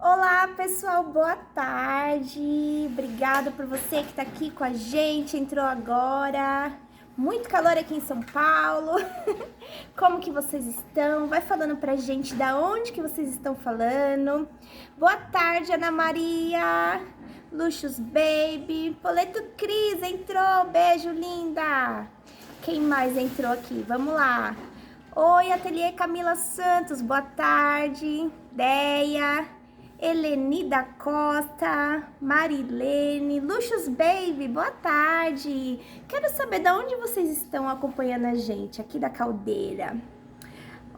Olá, pessoal, boa tarde. Obrigada por você que está aqui com a gente, entrou agora. Muito calor aqui em São Paulo. Como que vocês estão? Vai falando pra gente da onde que vocês estão falando. Boa tarde, Ana Maria. Luxus Baby. Poleto Cris entrou. Beijo, linda. Quem mais entrou aqui? Vamos lá. Oi, Ateliê Camila Santos. Boa tarde. Deia. Eleni da Costa, Marilene, Luxus Baby, boa tarde. Quero saber de onde vocês estão acompanhando a gente, aqui da Caldeira.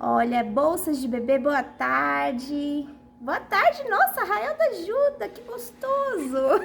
Olha, Bolsas de Bebê, boa tarde. Boa tarde, nossa, Rael da Ajuda, que gostoso.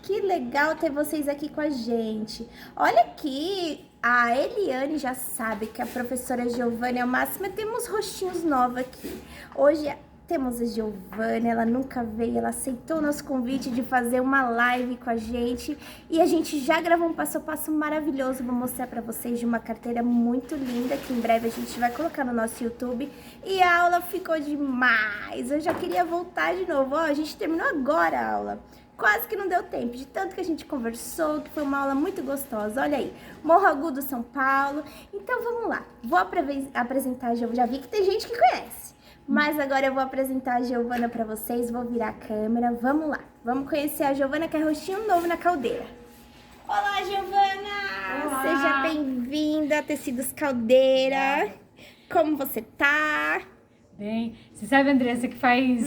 Que legal ter vocês aqui com a gente. Olha aqui, a Eliane já sabe que a professora Giovana é o máximo. Temos rostinhos novos aqui. Hoje temos a Giovana, ela nunca veio, ela aceitou o nosso convite de fazer uma live com a gente e a gente já gravou um passo a passo maravilhoso, vou mostrar pra vocês de uma carteira muito linda que em breve a gente vai colocar no nosso YouTube e a aula ficou demais, eu já queria voltar de novo, ó, a gente terminou agora a aula. Quase que não deu tempo, de tanto que a gente conversou, que foi uma aula muito gostosa. Olha aí, Morro Agudo, São Paulo. Então vamos lá, vou apresentar a Giovana, já vi que tem gente que conhece. Mas agora eu vou apresentar a Giovana para vocês, vou virar a câmera, vamos lá. Vamos conhecer a Giovana, que é rostinho novo na Caldeira. Olá, Giovana! Olá. Seja bem-vinda a Tecidos Caldeira. Como você tá? Bem, você sabe, Andressa, que faz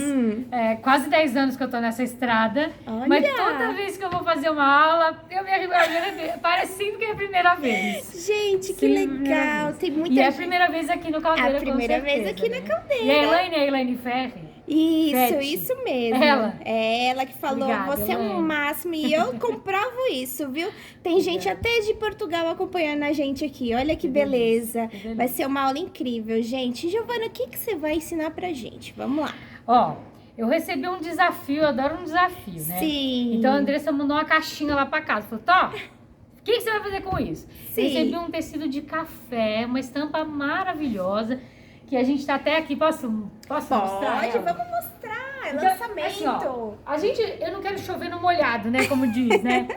quase 10 anos que eu tô nessa estrada. Olha. Mas toda vez que eu vou fazer uma aula, eu me arrependo, parecendo que é a primeira vez. Gente, que legal! Tem muita E é a gente. primeira vez aqui no Caldeira, É a primeira com vez certeza, aqui né? na Caldeira. E a Elaine Ferri. Isso mesmo. Ela? É ela que falou, Obrigada, você é o Elaine. máximo. E eu comprovo isso, viu? Tem gente até de Portugal acompanhando a gente aqui. Olha que beleza. que delícia. Vai ser uma aula incrível, gente. Giovana, o que você vai ensinar pra gente? Vamos lá. Ó, eu recebi um desafio, eu adoro um desafio, né? Sim. Então a Andressa mandou uma caixinha lá pra casa. Falou, Tó, o que você vai fazer com isso? Sim. Recebi um tecido de café, uma estampa maravilhosa, que a gente tá até aqui. Posso mostrar? Pode, ela? vamos mostrar. É Então, lançamento. assim, ó, eu não quero chover no molhado, né? Como diz, né?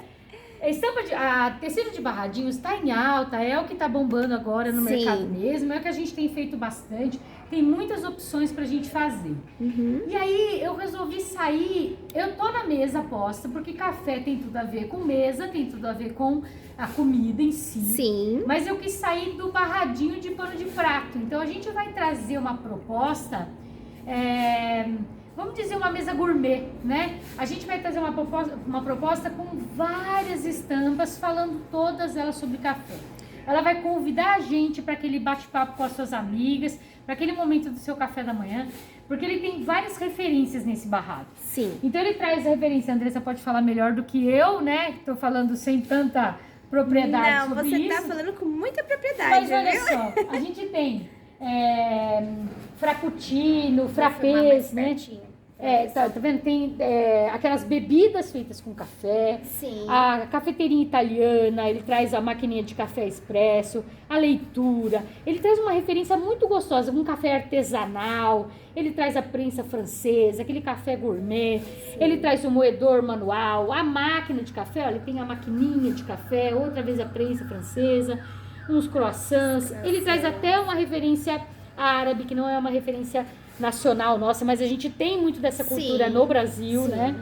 A tecido de barradinhos tá em alta, é o que tá bombando agora no Sim. mercado mesmo, é o que a gente tem feito bastante, tem muitas opções pra gente fazer. Uhum. E aí eu resolvi sair, eu tô na mesa aposta, porque café tem tudo a ver com mesa, tem tudo a ver com a comida em si. Sim. Mas eu quis sair do barradinho de pano de prato. Então a gente vai trazer uma proposta, vamos dizer uma mesa gourmet, né? A gente vai trazer uma proposta com várias estampas, falando todas elas sobre café. Ela vai convidar a gente para aquele bate-papo com as suas amigas, para aquele momento do seu café da manhã, porque ele tem várias referências nesse barrado. Sim. Então ele traz a referência, a Andressa pode falar melhor do que eu, né? Tô falando sem tanta propriedade Não, sobre você isso. tá falando com muita propriedade, Mas olha viu? só, a gente tem frappuccino, Vou filmar mais frappés, né? pertinho. Tá vendo? Tem aquelas bebidas feitas com café. Sim. A cafeteirinha italiana, ele traz a maquininha de café expresso, a leitura. Ele traz uma referência muito gostosa, um café artesanal. Ele traz a prensa francesa, aquele café gourmet. Sim. Ele traz o moedor manual, a máquina de café. Olha, tem a maquininha de café, outra vez a prensa francesa, uns croissants. Ele traz até uma referência árabe, que não é uma referência nacional nossa, mas a gente tem muito dessa cultura. Sim. No Brasil, sim. Né?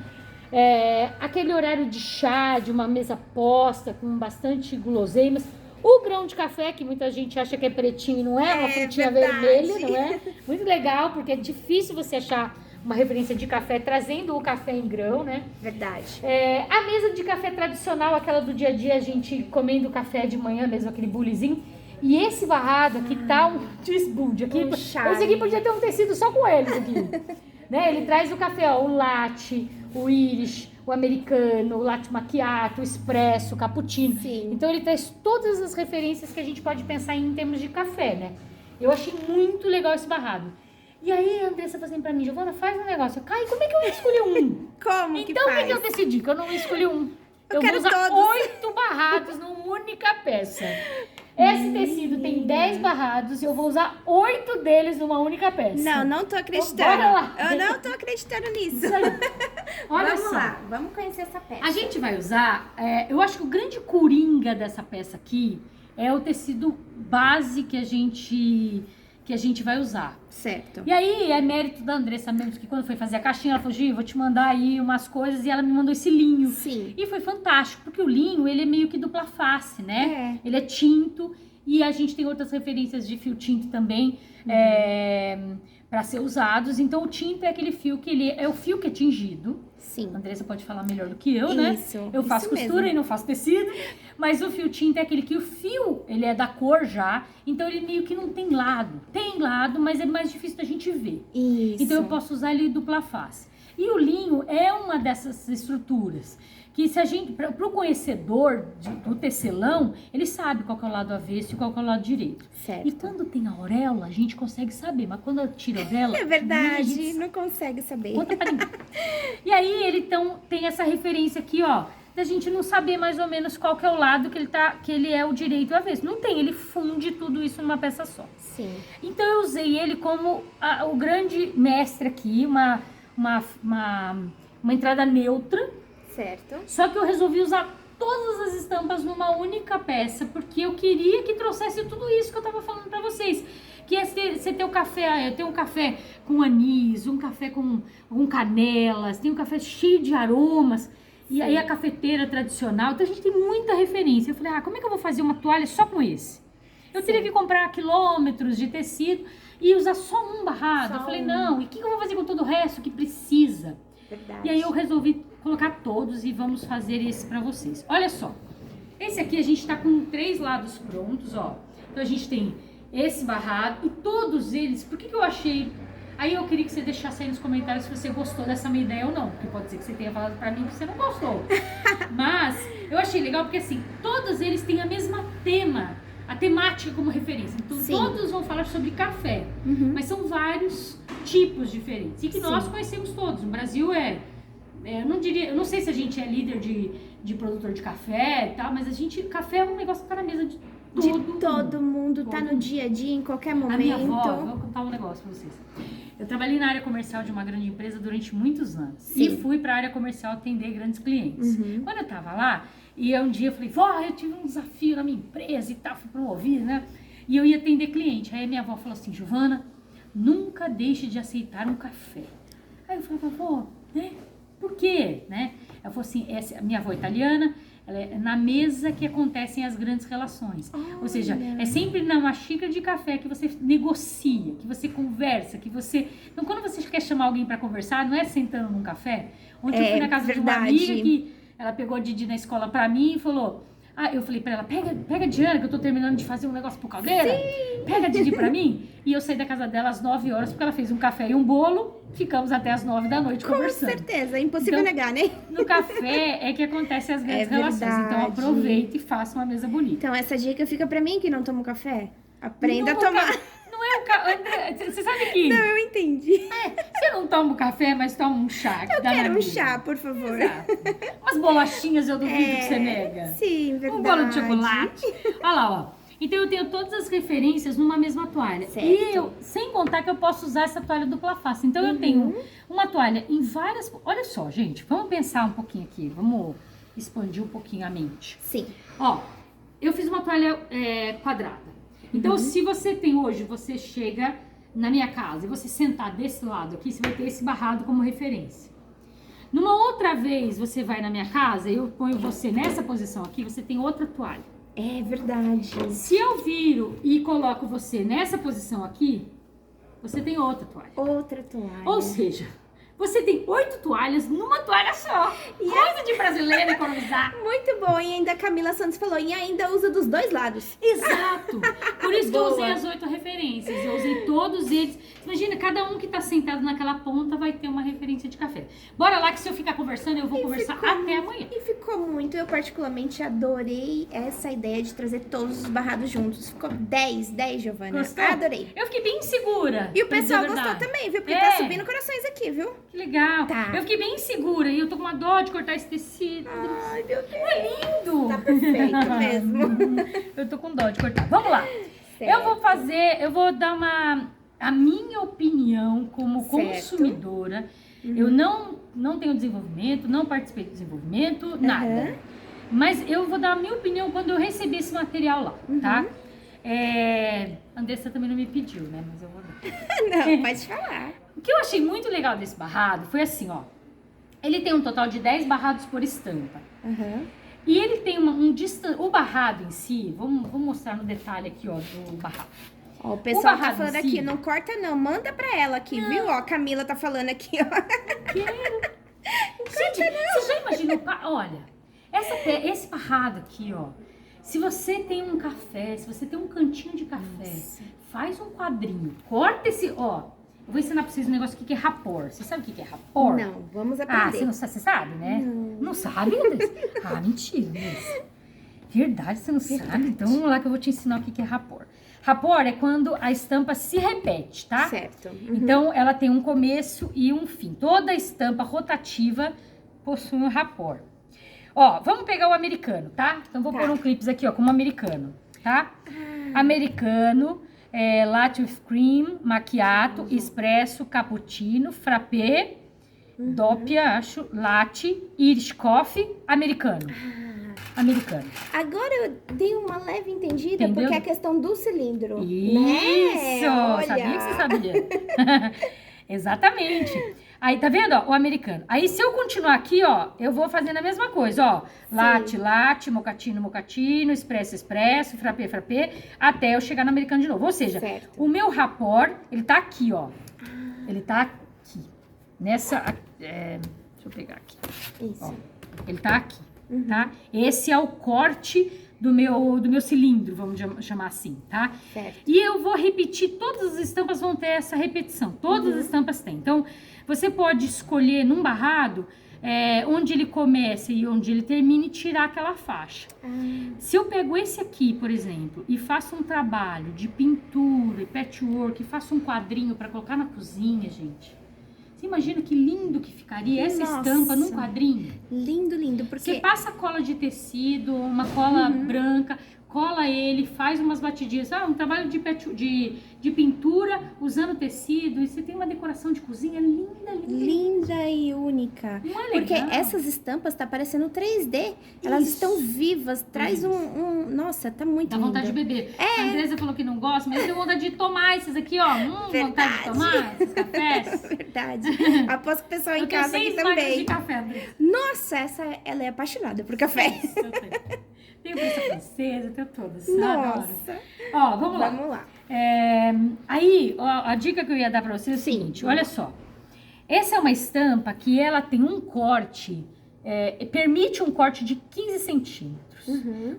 Aquele horário de chá, de uma mesa posta, com bastante guloseimas. O grão de café, que muita gente acha que é pretinho e não é, uma frutinha vermelha, não é? Muito legal, porque é difícil você achar uma referência de café trazendo o café em grão, né? Verdade. A mesa de café tradicional, aquela do dia a dia, a gente comendo café de manhã mesmo, aquele bulizinho. E esse barrado aqui tá um desbunde. Esse aqui podia ter um tecido só com eles aqui. Né? Ele traz o café, ó, o latte, o irish, o americano, o latte macchiato, o expresso, o cappuccino. Sim. Então ele traz todas as referências que a gente pode pensar em termos de café, né? Eu achei muito legal esse barrado. E aí a Andressa falou assim pra mim, Giovana, faz um negócio. Cai, como é que eu escolhi um? Como que então faz? o que eu decidi? Que eu não escolhi um. Eu vou quero usar todos. 8 barrados numa única peça. Esse tecido tem 10 barrados e eu vou usar 8 deles numa única peça. Não tô acreditando. Então, bora lá. Eu não tô acreditando. acreditando nisso. Isso aí. Olha Vamos só. lá, vamos conhecer essa peça. A gente vai usar, eu acho que o grande coringa dessa peça aqui é o tecido base que a gente vai usar. Certo. E aí é mérito da Andressa mesmo, que quando foi fazer a caixinha, ela falou, Gi, vou te mandar aí umas coisas, e ela me mandou esse linho. Sim. E foi fantástico, porque o linho, ele é meio que dupla face, né? É. Ele é tinto, e a gente tem outras referências de fio tinto também, para ser usados. Então o tinto é aquele fio que ele é o fio que é tingido. Sim. A Andressa pode falar melhor do que eu, né? Eu faço isso costura mesmo. e não faço tecido. Mas o fio tinta é aquele que o fio, ele é da cor já. Então ele meio que não tem lado. Tem lado, mas é mais difícil da gente ver. Isso. Então eu posso usar ele dupla face. E o linho é uma dessas estruturas que se a gente, para o conhecedor do tecelão, ele sabe qual que é o lado avesso e qual que é o lado direito. Certo. E quando tem a auréola, a gente consegue saber. Mas quando tira a auréola... É verdade, não consegue saber. Conta pra ninguém. E aí ele então tem essa referência aqui, ó, da gente não saber mais ou menos qual que é o lado que ele é o direito e o avesso. Não tem, ele funde tudo isso numa peça só. Sim. Então eu usei ele como o grande mestre aqui, uma entrada neutra. Certo. Só que eu resolvi usar todas as estampas numa única peça, porque eu queria que trouxesse tudo isso que eu tava falando pra vocês. Que é você ter o café, eu tenho um café com anis, um café com canelas, tem um café cheio de aromas, e aí a cafeteira tradicional, então a gente tem muita referência. Eu falei, como é que eu vou fazer uma toalha só com esse? Eu teria que comprar quilômetros de tecido e usar só um barrado. Eu falei, não, e o que eu vou fazer com todo o resto que precisa? Verdade. E aí eu resolvi colocar todos e vamos fazer esse pra vocês. Olha só, esse aqui a gente tá com 3 lados prontos, ó. Então a gente tem esse barrado e todos eles, por que eu achei... Aí eu queria que você deixasse aí nos comentários se você gostou dessa minha ideia ou não, porque pode ser que você tenha falado pra mim que você não gostou. Mas eu achei legal porque assim, todos eles têm a mesma a temática como referência. Então Sim. todos vão falar sobre café, mas são vários tipos diferentes e que nós conhecemos todos. No Brasil eu não sei se a gente é líder de produtor de café e tal, mas café é um negócio que tá na mesa de todo mundo, tá no dia a dia, em qualquer momento. A minha avó, vou contar um negócio pra vocês. Eu trabalhei na área comercial de uma grande empresa durante muitos anos. Sim. E fui pra área comercial atender grandes clientes. Quando eu tava lá, e um dia eu falei, vó, eu tive um desafio na minha empresa e tal, fui promovida, né? E eu ia atender cliente. Aí a minha avó falou assim, Giovana, nunca deixe de aceitar um café. Aí eu falei, vó, né? Por quê? Né? Ela falou assim, a minha avó é italiana, ela é na mesa que acontecem as grandes relações. Ou seja, é sempre numa xícara de café que você negocia, que você conversa, que você... Então, quando você quer chamar alguém para conversar, não é sentando num café. Ontem eu fui na casa de uma amiga que ela pegou a Didi na escola para mim e falou... eu falei pra ela, pega a Diana, que eu tô terminando de fazer um negócio pro caldeira. Sim. Pega a Didi pra mim. E eu saí da casa dela às 9 horas, porque ela fez um café e um bolo. Ficamos até às 9 da noite conversando. Com certeza, é impossível então, negar, né? No café é que acontecem as grandes relações. Então aproveite e faça uma mesa bonita. Então essa dica fica pra mim que não tomo café. Aprenda a tomar. Não é o café. Você sabe que... Não, eu entendi. Você não toma o café, mas toma um chá. Eu quero um chá, por favor. Exato. Umas bolachinhas eu duvido que você nega. Sim, verdade. Um bolo de chocolate. Olha lá, ó. Então eu tenho todas as referências numa mesma toalha. Certo. E eu, sem contar que eu posso usar essa toalha dupla face. Então eu tenho uma toalha em várias... Olha só, gente, vamos pensar um pouquinho aqui. Vamos expandir um pouquinho a mente. Sim. Ó, eu fiz uma toalha quadrada. Então se você tem hoje, você chega na minha casa e você sentar desse lado aqui, você vai ter esse barrado como referência. Numa outra vez você vai na minha casa, eu ponho você nessa posição aqui, você tem outra toalha. É verdade. Se eu viro e coloco você nessa posição aqui, você tem outra toalha. Outra toalha. Ou seja, você tem 8 toalhas numa toalha só. Coisa de brasileiro economizar. Muito bom. E ainda a Camila Santos falou, e ainda usa dos dois lados. Exato. Por isso que eu Boa. usei as 8 referências. Eu usei todos eles. Imagina, cada um que tá sentado naquela ponta vai ter uma referência de café. Bora lá que se eu ficar conversando, eu vou conversar até amanhã. E ficou muito. Eu particularmente adorei essa ideia de trazer todos os barrados juntos. Ficou 10, Giovana. Gostou? Adorei. Eu fiquei bem insegura. E o pra dizer a pessoal gostou verdade. também, viu? Porque É. tá subindo corações aqui, viu? Que legal. Tá. Eu fiquei bem insegura e eu tô com uma dó de cortar esse tecido. Ai, meu Deus. É lindo. Tá perfeito mesmo. Eu tô com dó de cortar. Vamos lá. Certo. Eu vou dar a minha opinião como Certo. consumidora Eu não tenho desenvolvimento, não participei do desenvolvimento, nada. Mas eu vou dar a minha opinião quando eu recebi esse material lá, tá? Andressa também não me pediu, né? Mas eu vou dar. Não, pode falar. O que eu achei muito legal desse barrado foi assim, ó. Ele tem um total de 10 barrados por estampa. E ele tem o barrado em si, vamos mostrar no detalhe aqui, ó, do barrado. Ó, o pessoal tá falando aqui, não corta não, manda pra ela aqui, viu? Ó, a Camila tá falando aqui, ó. Quero. Gente, você já imaginou? Olha, esse barrado aqui, ó. Se você tem um café, se você tem um cantinho de café, faz um quadrinho, corta esse, ó. Eu vou ensinar pra vocês um negócio aqui que é rapor. Você sabe o que é rapor? Não, vamos aprender. Você sabe, né? Não sabe, Andressa? mentira, Andressa. Verdade, você não sabe? Então vamos lá que eu vou te ensinar o que é rapor. Rapor é quando a estampa se repete, tá? Certo. Então ela tem um começo e um fim. Toda estampa rotativa possui um rapor. Ó, vamos pegar o americano, tá? Então vou pôr um clips aqui, ó, como americano, tá? Americano... latte with cream, macchiato, espresso, cappuccino, frappé, doppia, acho, latte, Irish coffee, americano. Americano. Agora eu dei uma leve entendida, Entendeu? porque é a questão do cilindro. Isso! Né? Olha. Sabia que você sabia. Exatamente. Aí, tá vendo, ó, o americano. Aí, se eu continuar aqui, ó, eu vou fazendo a mesma coisa, ó. Latte, latte, mocatino, mocatino, espresso, espresso, frappé, frappé, até eu chegar no americano de novo. Ou seja, o meu rapor, ele tá aqui, ó. Ele tá aqui. Nessa, deixa eu pegar aqui. Isso. Ó, ele tá aqui, tá? Esse é o corte do meu cilindro, vamos chamar assim, tá? Certo. E eu vou repetir, todas as estampas vão ter essa repetição. Todas as estampas têm. Então, você pode escolher num barrado onde ele começa e onde ele termina e tirar aquela faixa. Se eu pego esse aqui, por exemplo, e faço um trabalho de pintura e patchwork, e faço um quadrinho para colocar na cozinha, gente. Você imagina que lindo que ficaria essa estampa num quadrinho? Lindo, lindo. Porque... Você passa cola de tecido, uma cola branca, cola ele, faz umas batidinhas. Um trabalho de pintura usando tecido. E você tem uma decoração de cozinha linda, linda. Linda e única. Não é porque legal? essas estampas tá parecendo 3D. Elas estão vivas. Traz Nossa, tá muito lindo. Dá vontade de beber. A Andressa falou que não gosta, mas eu tenho vontade de tomar esses aqui, ó. Vontade de tomar esses cafés. Verdade. Aposto que o pessoal em Eu tenho casa aqui 6 máquinas também. de café, Andressa. Nossa, ela é apaixonada por café. Eu tenho prensa francesa, eu tenho todas. Nossa. Ó, vamos lá. Vamos lá. Aí, ó, a dica que eu ia dar pra vocês é o seguinte, olha só. Essa é uma estampa que ela tem um corte, permite um corte de 15 centímetros.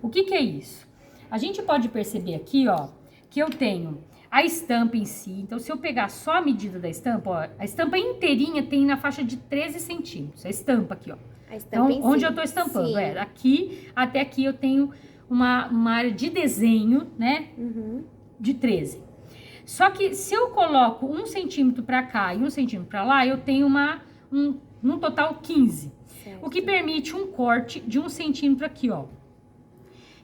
O que é isso? A gente pode perceber aqui, ó, que eu tenho a estampa em si. Então, se eu pegar só a medida da estampa, ó, a estampa inteirinha tem na faixa de 13 centímetros. A estampa aqui, ó. Então, onde eu tô estampando, aqui até aqui eu tenho uma área de desenho, né, de 13. Só que se eu coloco 1 centímetro pra cá e 1 centímetro pra lá, eu tenho num total 15. Certo. O que permite um corte de 1 centímetro aqui, ó.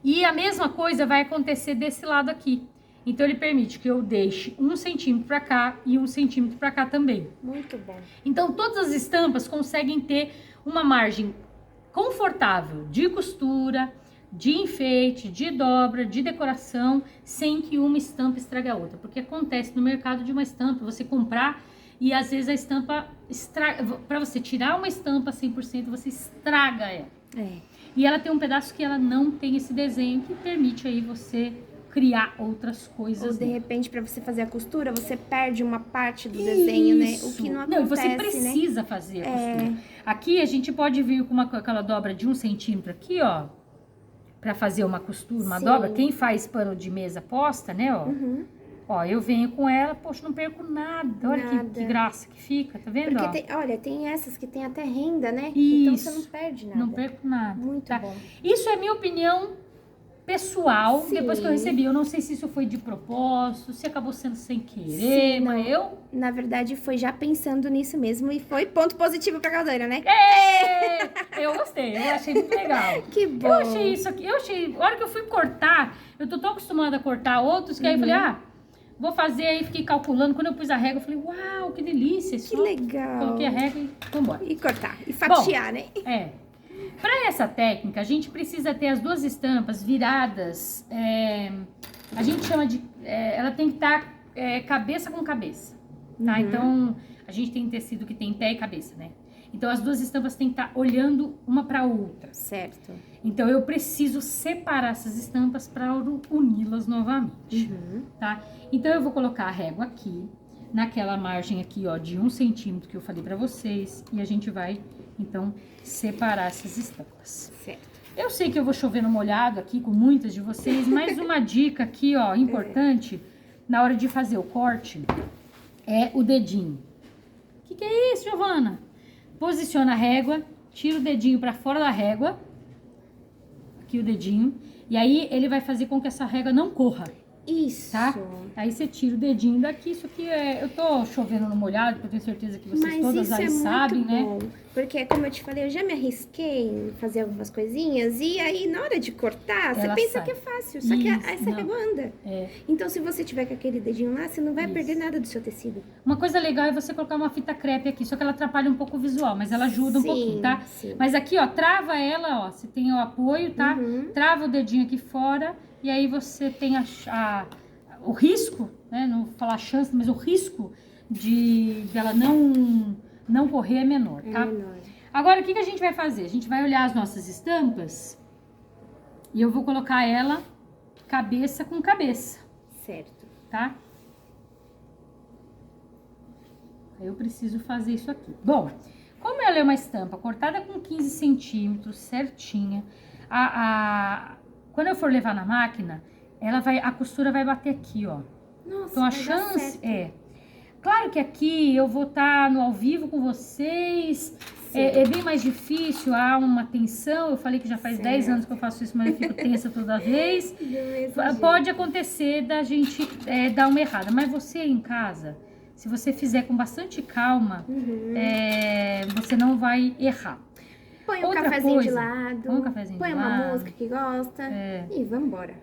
E a mesma coisa vai acontecer desse lado aqui. Então, ele permite que eu deixe 1 centímetro pra cá e 1 centímetro pra cá também. Muito bom. Então, todas as estampas conseguem ter uma margem confortável de costura, de enfeite, de dobra, de decoração, sem que uma estampa estrague a outra. Porque acontece no mercado de uma estampa, você comprar e às vezes a estampa estraga. Para você tirar uma estampa 100%, você estraga ela. E ela tem um pedaço que ela não tem esse desenho, que permite aí você criar outras coisas. Ou de repente, para você fazer a costura, você perde uma parte do desenho, né? O que não acontece, não, você precisa fazer a costura. Aqui a gente pode vir com aquela dobra de 1 centímetro aqui, ó, para fazer uma costura, uma dobra. Quem faz pano de mesa posta, né, ó. Ó, eu venho com ela, poxa, não perco nada. Olha que graça que fica, tá vendo? Porque tem essas que tem até renda, né? Isso. Então você não perde nada. Não perco nada. Muito bom. Isso é minha opinião pessoal, depois que eu recebi. Eu não sei se isso foi de propósito, se acabou sendo sem querer, mas eu... Na verdade, foi já pensando nisso mesmo e foi ponto positivo pra cadeira, né? Eu gostei, eu achei muito legal. Que bom. Eu achei isso aqui, a hora que eu fui cortar, eu tô tão acostumada a cortar outros, que aí eu falei, Vou fazer aí, fiquei calculando. Quando eu pus a régua, eu falei, uau, que delícia. Que legal. Coloquei a régua e vambora. E cortar, e fatiar, né? Para essa técnica, a gente precisa ter as duas estampas viradas. A gente chama de... ela tem que estar cabeça com cabeça, tá? Então, a gente tem tecido que tem pé e cabeça, né? Então, as duas estampas têm que estar olhando uma para outra. Certo. Então, eu preciso separar essas estampas para uni-las novamente, tá? Então, eu vou colocar a régua aqui, naquela margem aqui, ó, de 1 centímetro que eu falei para vocês. E a gente vai, então, separar essas estampas. Certo. Eu sei que eu vou chover no molhado aqui com muitas de vocês, mas uma dica aqui, ó, importante, na hora de fazer o corte, é o dedinho. O que é isso, Giovana? Posiciona a régua, tira o dedinho para fora da régua, aqui o dedinho, e aí ele vai fazer com que essa régua não corra. Isso. Tá? Aí você tira o dedinho daqui, isso aqui eu tô chovendo no molhado, porque eu tenho certeza que vocês todas aí sabem, né? Bom, porque, como eu te falei, eu já me arrisquei em fazer algumas coisinhas, e aí, na hora de cortar, você pensa que é fácil, só que essa régua anda. Então, se você tiver com aquele dedinho lá, você não vai perder nada do seu tecido. Uma coisa legal é você colocar uma fita crepe aqui, só que ela atrapalha um pouco o visual, mas ela ajuda um pouquinho, tá? Sim. Mas aqui, ó, trava ela, ó, você tem o apoio, tá? Trava o dedinho aqui fora, e aí você tem o risco, né? Não vou falar chance, mas o risco de ela não correr é menor, tá? É menor. Agora, o que a gente vai fazer? A gente vai olhar as nossas estampas e eu vou colocar ela cabeça com cabeça. Certo. Tá? Eu preciso fazer isso aqui. Bom, como ela é uma estampa cortada com 15 centímetros, certinha, quando eu for levar na máquina, a costura vai bater aqui, ó. Nossa, então a chance Claro que aqui eu vou estar no ao vivo com vocês. É bem mais difícil, há uma tensão. Eu falei que já faz 10 anos que eu faço isso, mas eu fico tensa toda vez. Pode acontecer da gente dar uma errada. Mas você em casa, se você fizer com bastante calma, você não vai errar. Põe um cafezinho de lado, põe uma música que gosta e vambora.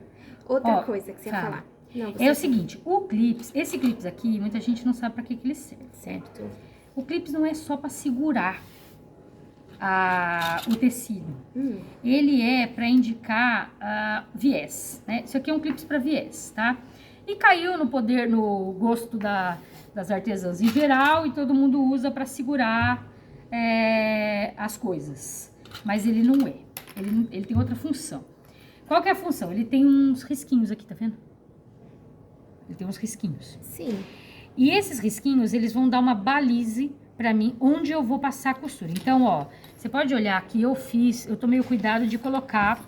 Outra coisa que você ia falar. Não, é o seguinte, esse clips aqui, muita gente não sabe pra que ele serve. Certo. O clips não é só pra segurar o tecido. Ele é pra indicar viés, né? Isso aqui é um clips pra viés, tá? E caiu no gosto das artesãs em geral, e todo mundo usa pra segurar as coisas. Mas ele não é. Ele tem outra função. Qual que é a função? Ele tem uns risquinhos aqui, tá vendo? Ele tem uns risquinhos. Sim. E esses risquinhos, eles vão dar uma balize pra mim, onde eu vou passar a costura. Então, ó, você pode olhar aqui, eu tomei o cuidado de colocar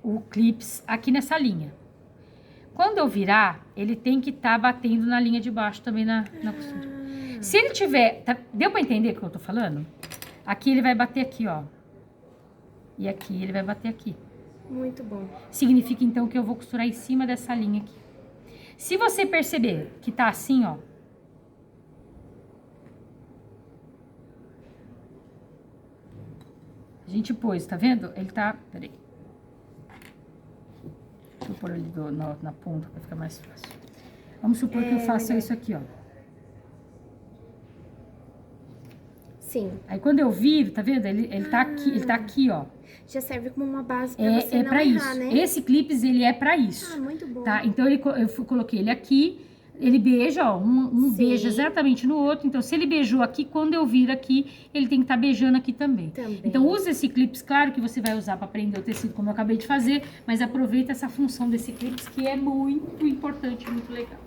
o clips aqui nessa linha. Quando eu virar, ele tem que estar batendo na linha de baixo também na costura. Se ele tiver... deu pra entender o que eu tô falando? Aqui ele vai bater aqui, ó. E aqui ele vai bater aqui. Muito bom. Significa, então, que eu vou costurar em cima dessa linha aqui. Se você perceber que tá assim, ó. A gente pôs, tá vendo? Ele tá... Peraí. Deixa eu pôr ele na ponta pra ficar mais fácil. Vamos supor que eu faça isso aqui, ó. Sim. Aí quando eu viro, tá vendo? Ele tá aqui, ó. Já serve como uma base pra você não errar, isso. né? Esse clips, ele é pra isso. Muito bom. Tá? Então, eu coloquei ele aqui, ele beija, ó, um beija exatamente no outro. Então, se ele beijou aqui, quando eu vir aqui, ele tem que estar beijando aqui também. Então, usa esse clips, claro que você vai usar pra prender o tecido, como eu acabei de fazer, mas aproveita essa função desse clips, que é muito importante, muito legal.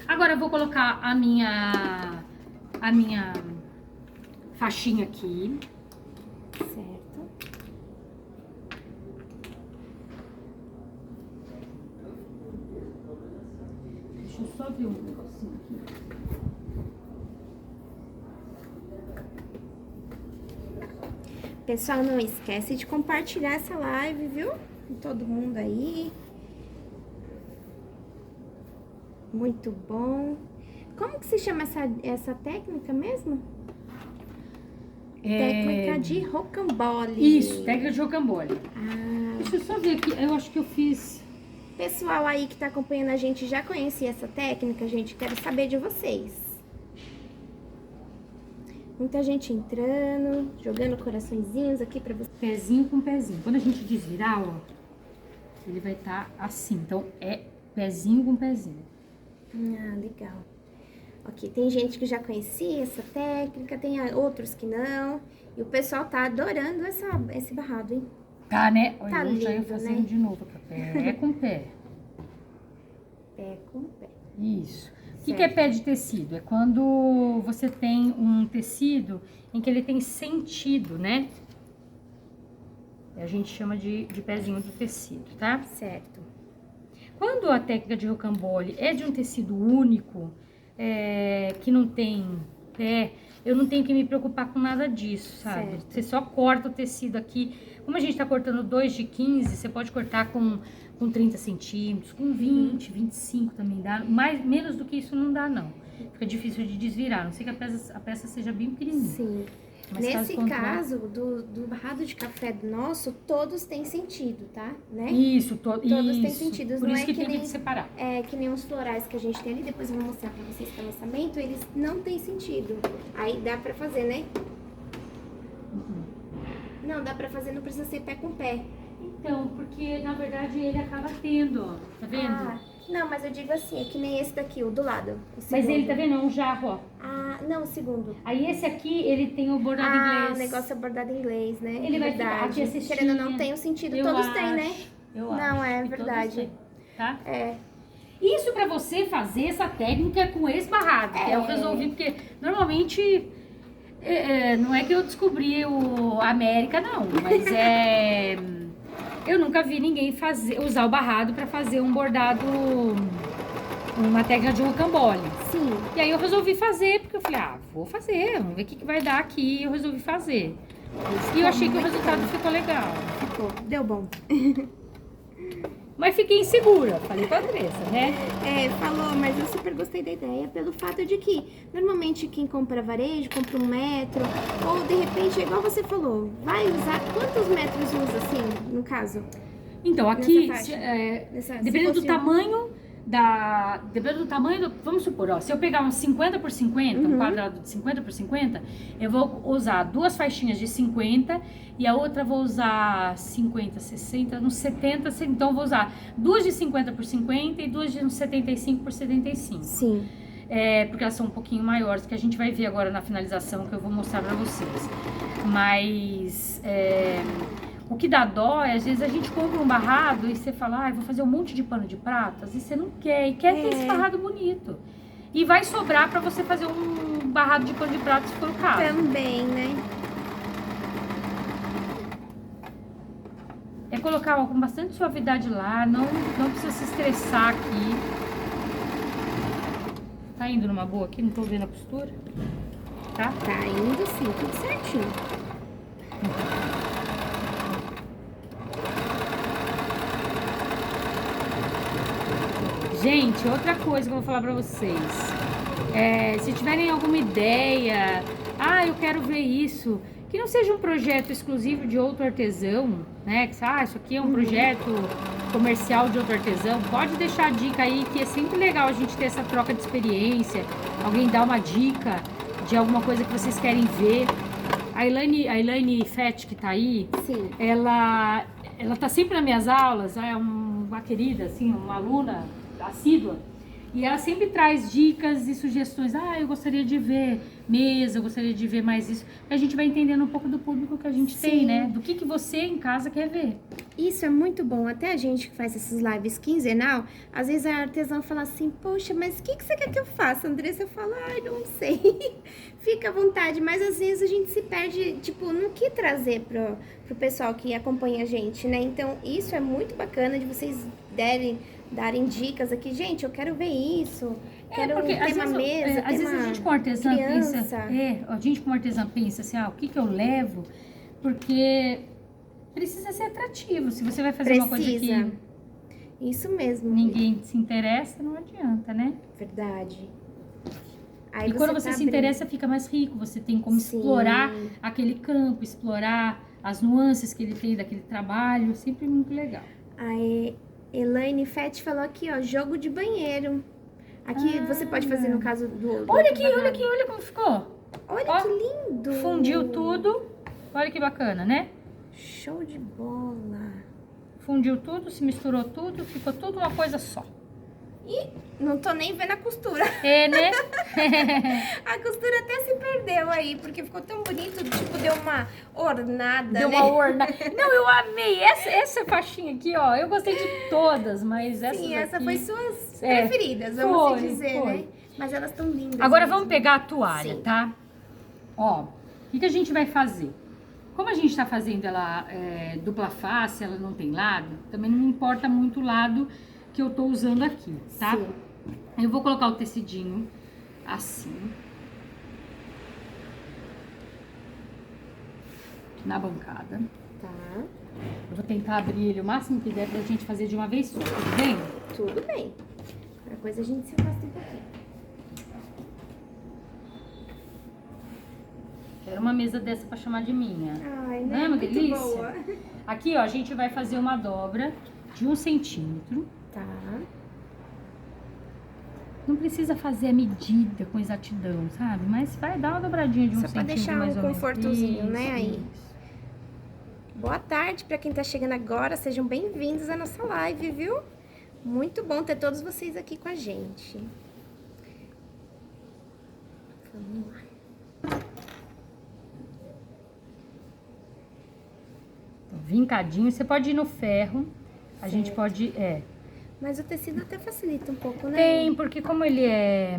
Agora, eu vou colocar a minha faixinha aqui. Certo. Deixa eu só ver um negocinho aqui. Pessoal, não esquece de compartilhar essa live, viu? Com todo mundo aí. Muito bom. Como que se chama essa técnica mesmo? Técnica de rocambole. Isso, técnica de rocambole. Deixa eu só ver aqui. Eu acho que eu fiz... Pessoal aí que tá acompanhando a gente já conhecia essa técnica, gente? Quero saber de vocês. Muita gente entrando, jogando coraçõezinhos aqui pra vocês. Pezinho com pezinho. Quando a gente desvirar, ó, ele vai estar assim. Então, é pezinho com pezinho. Ah, legal. Ok, tem gente que já conhecia essa técnica, tem outros que não. E o pessoal tá adorando esse barrado, hein? Tá, né? Olha, Tá eu já ia lindo, fazendo né? de novo. Pé com pé. Pé com pé. Isso. O que é pé de tecido? É quando você tem um tecido em que ele tem sentido, né? A gente chama de pezinho do tecido, tá? Certo. Quando a técnica de rocambole é de um tecido único, que não tem pé, eu não tenho que me preocupar com nada disso, sabe? Certo. Você só corta o tecido aqui. Como a gente tá cortando 2 de 15, você pode cortar com 30 centímetros, com 20, 25 também dá. Menos do que isso não dá, não. Fica difícil de desvirar, a não sei que a peça seja bem pequenininha. Sim. Mas Nesse caso, do barrado de café nosso, todos têm sentido, tá? Né? Isso, Todos têm sentido. Por Não isso é que que tem nem, que separar. É que nem os florais que a gente tem ali, depois eu vou mostrar pra vocês que é o lançamento, eles não têm sentido. Aí dá pra fazer, né? Não, dá pra fazer, não precisa ser pé com pé. Então, porque na verdade ele acaba tendo, ó, tá vendo? Ah, não, mas eu digo assim, é que nem esse daqui, o do lado. O Mas ele, segundo. tá vendo? É um jarro, ó. Ah, não, o segundo. Aí esse aqui, ele tem o bordado inglês. O negócio é bordado em inglês, né? Ele vai ficar verdade. aqui a cestinha. Querendo ou não, tem o sentido, Eu todos acho, têm, né? Eu Não, acho é que todos verdade. têm, tá? É. Isso pra você fazer essa técnica com esse barrado, que eu resolvi, porque normalmente não é que eu descobri a América, não, mas eu nunca vi ninguém usar o barrado pra fazer um bordado, uma técnica de rocambole. Sim. E aí eu resolvi fazer, porque eu falei, vou fazer, vamos ver o que vai dar aqui, e eu resolvi fazer. E eu achei que o resultado ficou legal. Ficou, deu bom. Mas fiquei insegura, falei pra Andressa, né? Falou, mas eu super gostei da ideia pelo fato de que normalmente quem compra varejo, compra 1 metro, ou de repente, igual você falou, vai usar quantos metros usa assim, no caso? Então, aqui, Nessa faixa? dependendo do tamanho vamos supor, ó, se eu pegar um 50 por 50, um quadrado de 50 por 50, eu vou usar 2 faixinhas de 50 e a outra vou usar 50, 60, uns 70, então eu vou usar 2 de 50 por 50 e 2 de uns 75 por 75. Sim. Porque elas são um pouquinho maiores, que a gente vai ver agora na finalização, que eu vou mostrar pra vocês. Mas o que dá dó é, às vezes, a gente compra um barrado e você fala, vou fazer um monte de pano de prato, às vezes você não quer, e quer ter esse barrado bonito. E vai sobrar pra você fazer um barrado de pano de prato, se for o caso. Também, né? É colocar com bastante suavidade lá, não precisa se estressar aqui. Tá indo numa boa aqui, não tô vendo a costura. Tá? Tá indo sim, tudo certinho. Gente, outra coisa que eu vou falar pra vocês. Se tiverem alguma ideia, eu quero ver isso, que não seja um projeto exclusivo de outro artesão, né? Que isso aqui é um projeto comercial de outro artesão. Pode deixar a dica aí, que é sempre legal a gente ter essa troca de experiência. Alguém dá uma dica de alguma coisa que vocês querem ver. A Elaine Fett, que tá aí, Sim. ela tá sempre nas minhas aulas, é uma querida, assim, uma aluna assídua, e ela sempre traz dicas e sugestões. Eu gostaria de ver mesa, eu gostaria de ver mais isso. A gente vai entendendo um pouco do público que a gente tem, né? Do que você em casa quer ver. Isso é muito bom. Até a gente que faz essas lives quinzenal, às vezes a artesã fala assim, poxa, mas o que você quer que eu faça, Andressa? Eu falo, não sei. Fica à vontade, mas às vezes a gente se perde, no que trazer pro pessoal que acompanha a gente, né? Então, isso é muito bacana de vocês darem dicas aqui. Gente, eu quero ver isso, quero porque, ter uma mesa, às vezes a gente com artesã pensa, a gente com artesã pensa assim, o que eu levo? Porque precisa ser atrativo. Se você vai fazer uma coisa que isso mesmo, ninguém se interessa, não adianta, né? Verdade. E quando você se interessa, fica mais rico. Você tem como explorar aquele campo, explorar as nuances que ele tem daquele trabalho. Sempre muito legal. Elaine Fett falou aqui, ó, jogo de banheiro. Aqui você pode fazer no caso do... Olha aqui, olha aqui, olha como ficou. Olha Ó, que lindo. Fundiu tudo. Olha que bacana, né? Show de bola. Fundiu tudo, se misturou tudo, ficou tudo uma coisa só. Ih, não tô nem vendo a costura. É, né? A costura até se perdeu aí, porque ficou tão bonito, tipo, deu uma ornada, Deu né? uma ornada. Não, eu amei. Essa faixinha aqui, ó, eu gostei de todas, mas essa Sim, essa daqui... foi suas É, preferidas, vamos foi, assim dizer, foi. né? Mas elas estão lindas. Agora mesmo. vamos pegar a toalha, Sim. tá? Ó, o que a gente vai fazer? Como a gente tá fazendo ela dupla face, ela não tem lado, também não importa muito o lado que eu tô usando aqui, tá? Sim. Eu vou colocar o tecidinho assim. Na bancada. Tá, Eu vou tentar abrir ele o máximo que der pra gente fazer de uma vez só, tudo bem? tudo bem. Qualquer coisa a gente se afasta um pouquinho. Quero uma mesa dessa pra chamar de minha. Ai, Não né? é uma Muito delícia? boa. Aqui, ó, a gente vai fazer uma dobra de 1 centímetro. Tá. Não precisa fazer a medida com exatidão, sabe? Mas vai dar uma dobradinha de 1 Só pra centímetro deixar mais um ou menos. confortozinho, né, Isso, aí. isso. Boa tarde para quem tá chegando agora, sejam bem-vindos à nossa live, viu? Muito bom ter todos vocês aqui com a gente. Vamos lá. Vincadinho, você pode ir no ferro. A gente Certo. pode... Mas o tecido até facilita um pouco, né? Tem, porque como ele é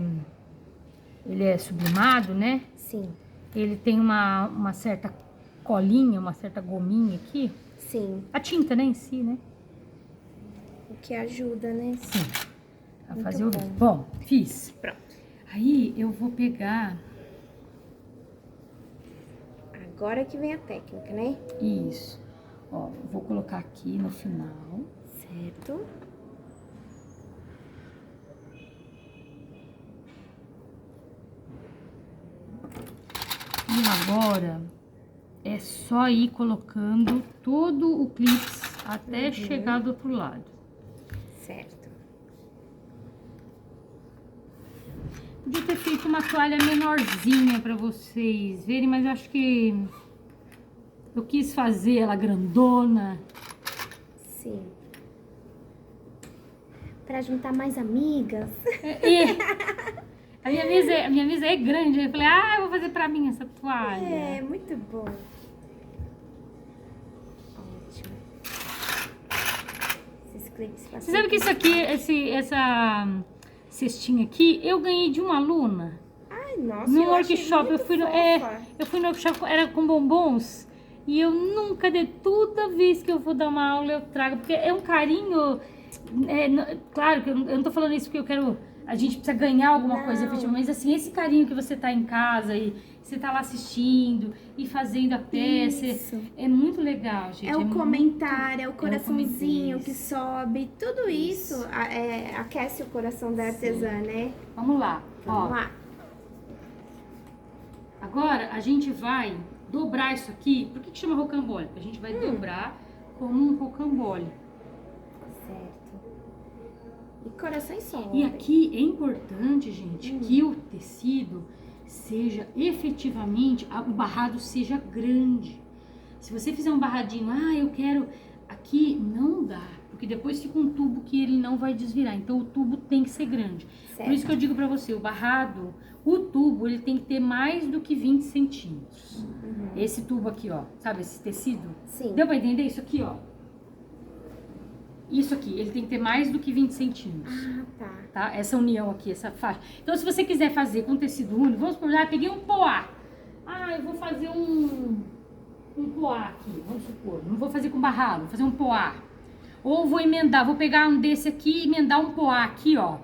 sublimado, né? Sim, Ele tem uma certa colinha, uma certa gominha aqui. sim. A tinta, né, em si, né? O que ajuda, né? Sim. A Muito fazer o... bom. Bom, fiz. Pronto. Aí eu vou pegar... Agora que vem a técnica, né? Isso. Ó, vou colocar aqui no final. Certo. E agora é só ir colocando todo o clips até chegar do outro lado. Certo. Podia ter feito uma toalha menorzinha pra vocês verem, mas eu acho que eu quis fazer ela grandona. Sim. Pra juntar mais amigas. E a minha mesa é grande. Eu falei, eu vou fazer pra mim essa toalha. É, muito bom. Ótimo. Esses clipes Você sabe que isso aqui, essa cestinha aqui, eu ganhei de uma aluna. Ai, nossa, No eu achei workshop, muito fofa. eu fui no workshop, era com bombons. E eu nunca dei, toda vez que eu vou dar uma aula eu trago, porque é um carinho, claro que eu não tô falando isso porque eu quero, a gente precisa ganhar alguma Não. coisa efetivamente, mas assim, esse carinho que você tá em casa e você tá lá assistindo e fazendo a peça, Isso. é muito legal, gente. É o muito- comentário, é o coraçãozinho isso. que sobe, tudo isso aquece o coração da artesã, né? Vamos lá, Vamos ó. lá. Agora a gente vai dobrar isso aqui. Por que chama rocambole? Porque a gente vai dobrar como um rocambole. Certo. E corações sobem. E aqui é importante, gente, que o tecido seja efetivamente, o barrado seja grande. Se você fizer um barradinho, eu quero aqui, não dá. Porque depois fica um tubo que ele não vai desvirar. Então o tubo tem que ser grande. Certo. Por isso que eu digo pra você, o barrado, o tubo, ele tem que ter mais do que 20 centímetros. Esse tubo aqui, ó, sabe esse tecido? Sim. Deu pra entender isso aqui, ó? Isso aqui, ele tem que ter mais do que 20 centímetros, Ah, tá. tá? Essa união aqui, essa faixa. Então, se você quiser fazer com tecido único, vamos supor, peguei um poá. Eu vou fazer um poá aqui, vamos supor. Não vou fazer com barrado, vou fazer um poá. Ou vou emendar, vou pegar um desse aqui e emendar um poá aqui, ó.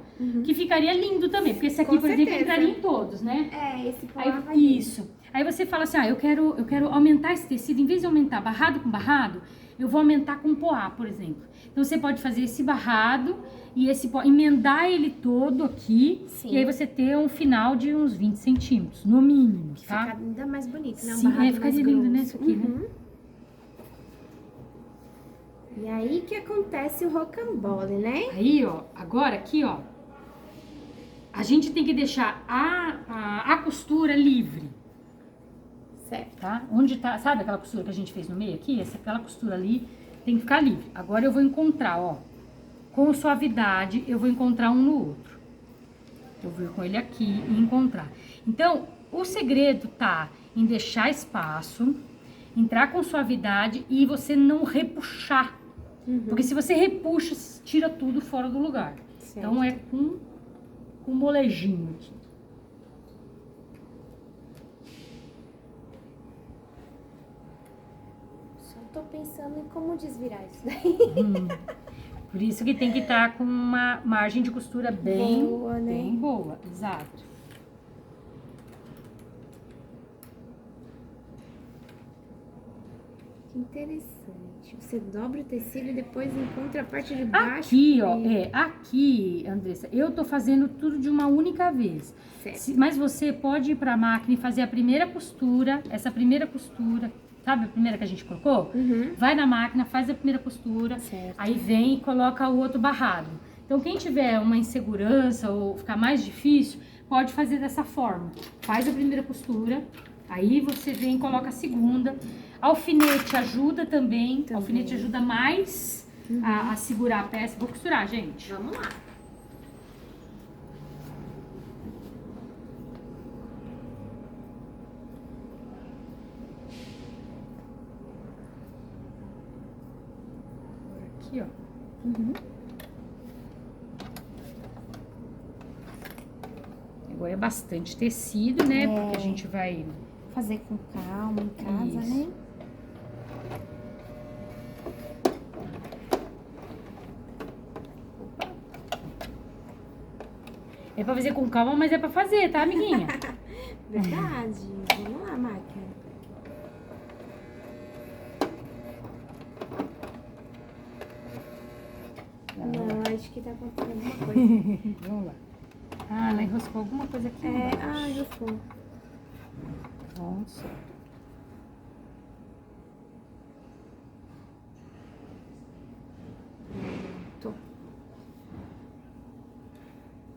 Que ficaria lindo também, porque esse aqui, Com por exemplo, certeza. entraria em todos, né? Esse poá Aí, vai vir. isso. Aí você fala assim, eu quero aumentar esse tecido. Em vez de aumentar barrado com barrado, eu vou aumentar com poá, por exemplo. Então, você pode fazer esse barrado e esse poá, emendar ele todo aqui. Sim. E aí você ter um final de uns 20 centímetros, no mínimo, tá? Fica ainda mais bonito, né? Um Sim, barrado ficaria mais lindo, né? grosso. Isso aqui, né? E aí que acontece o rocambole, né? Aí, ó, agora aqui, ó, a gente tem que deixar a costura livre, Certo. tá? Onde tá, sabe aquela costura que a gente fez no meio aqui? Aquela costura ali tem que ficar livre. Agora eu vou encontrar, ó, com suavidade, eu vou encontrar um no outro. Eu vou ir com ele aqui e encontrar. Então, o segredo tá em deixar espaço, entrar com suavidade e você não repuxar. Porque se você repuxa, tira tudo fora do lugar. Certo. Então é com molejinho aqui. Só tô pensando em como desvirar isso daí. Por isso que tem que estar com uma margem de costura bem Boa, né? bem boa. Exato. Que interessante. Você dobra o tecido e depois encontra a parte de baixo. Aqui, ó, aqui, Andressa, eu tô fazendo tudo de uma única vez. Certo. Mas você pode ir pra máquina e fazer a primeira costura, essa primeira costura, sabe a primeira que a gente colocou? Vai na máquina, faz a primeira costura, Certo. aí vem e coloca o outro barrado. Então, quem tiver uma insegurança ou ficar mais difícil, pode fazer dessa forma. Faz a primeira costura, aí você vem e coloca a segunda. Alfinete ajuda também. Alfinete ajuda mais a segurar a peça. Vou costurar, gente. Vamos lá. Aqui, ó. Agora é bastante tecido, né? Porque a gente vai... Fazer com calma em casa, Isso. né? É pra fazer com calma, mas é pra fazer, tá, amiguinha? Verdade. Vamos lá, máquina. Não, acho que tá acontecendo alguma coisa. Vamos lá. Ah, ela enroscou alguma coisa aqui embaixo. Eu fui. Nossa. Tô.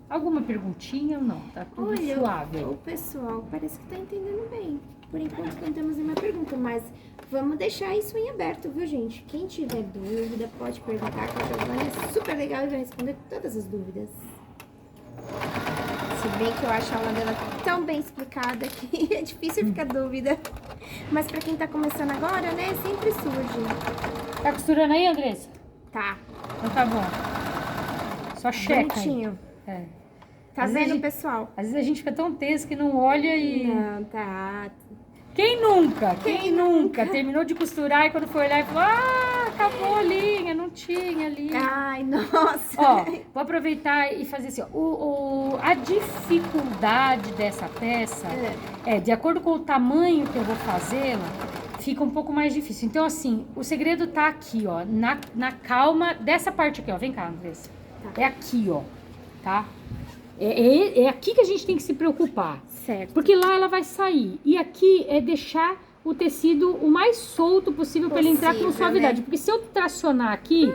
Alguma perguntinha ou não? Tá tudo Olha, suave. o pessoal parece que tá entendendo bem. Por enquanto não temos nenhuma pergunta, mas vamos deixar isso em aberto, viu, gente? Quem tiver dúvida, pode perguntar, que a Giovana é super legal e vai responder todas as dúvidas. Se bem que eu acho a aula dela tão bem explicada que é difícil ficar dúvida. Mas pra quem tá começando agora, né, sempre surge. Tá costurando aí, Andressa? Tá, Então tá bom. Só checa aí. bonitinho. É. Tá Às vezes vendo, a gente- pessoal? Às vezes a gente fica tão tenso que não olha e... Não, tá. Quem nunca? Quem nunca? Terminou de costurar e quando foi olhar e falou, ah, acabou a linha, não tinha ali. Ai, nossa. Ó, vou aproveitar e fazer assim, ó, a dificuldade dessa peça de acordo com o tamanho que eu vou fazê-la, fica um pouco mais difícil. Então, assim, o segredo tá aqui, ó, na calma dessa parte aqui, ó. Vem cá, Andressa. Tá. É aqui, ó, tá? É aqui que a gente tem que se preocupar. Certo. Porque lá ela vai sair. E aqui é deixar o tecido o mais solto possível para ele entrar com Possível, suavidade. né? Porque se eu tracionar aqui,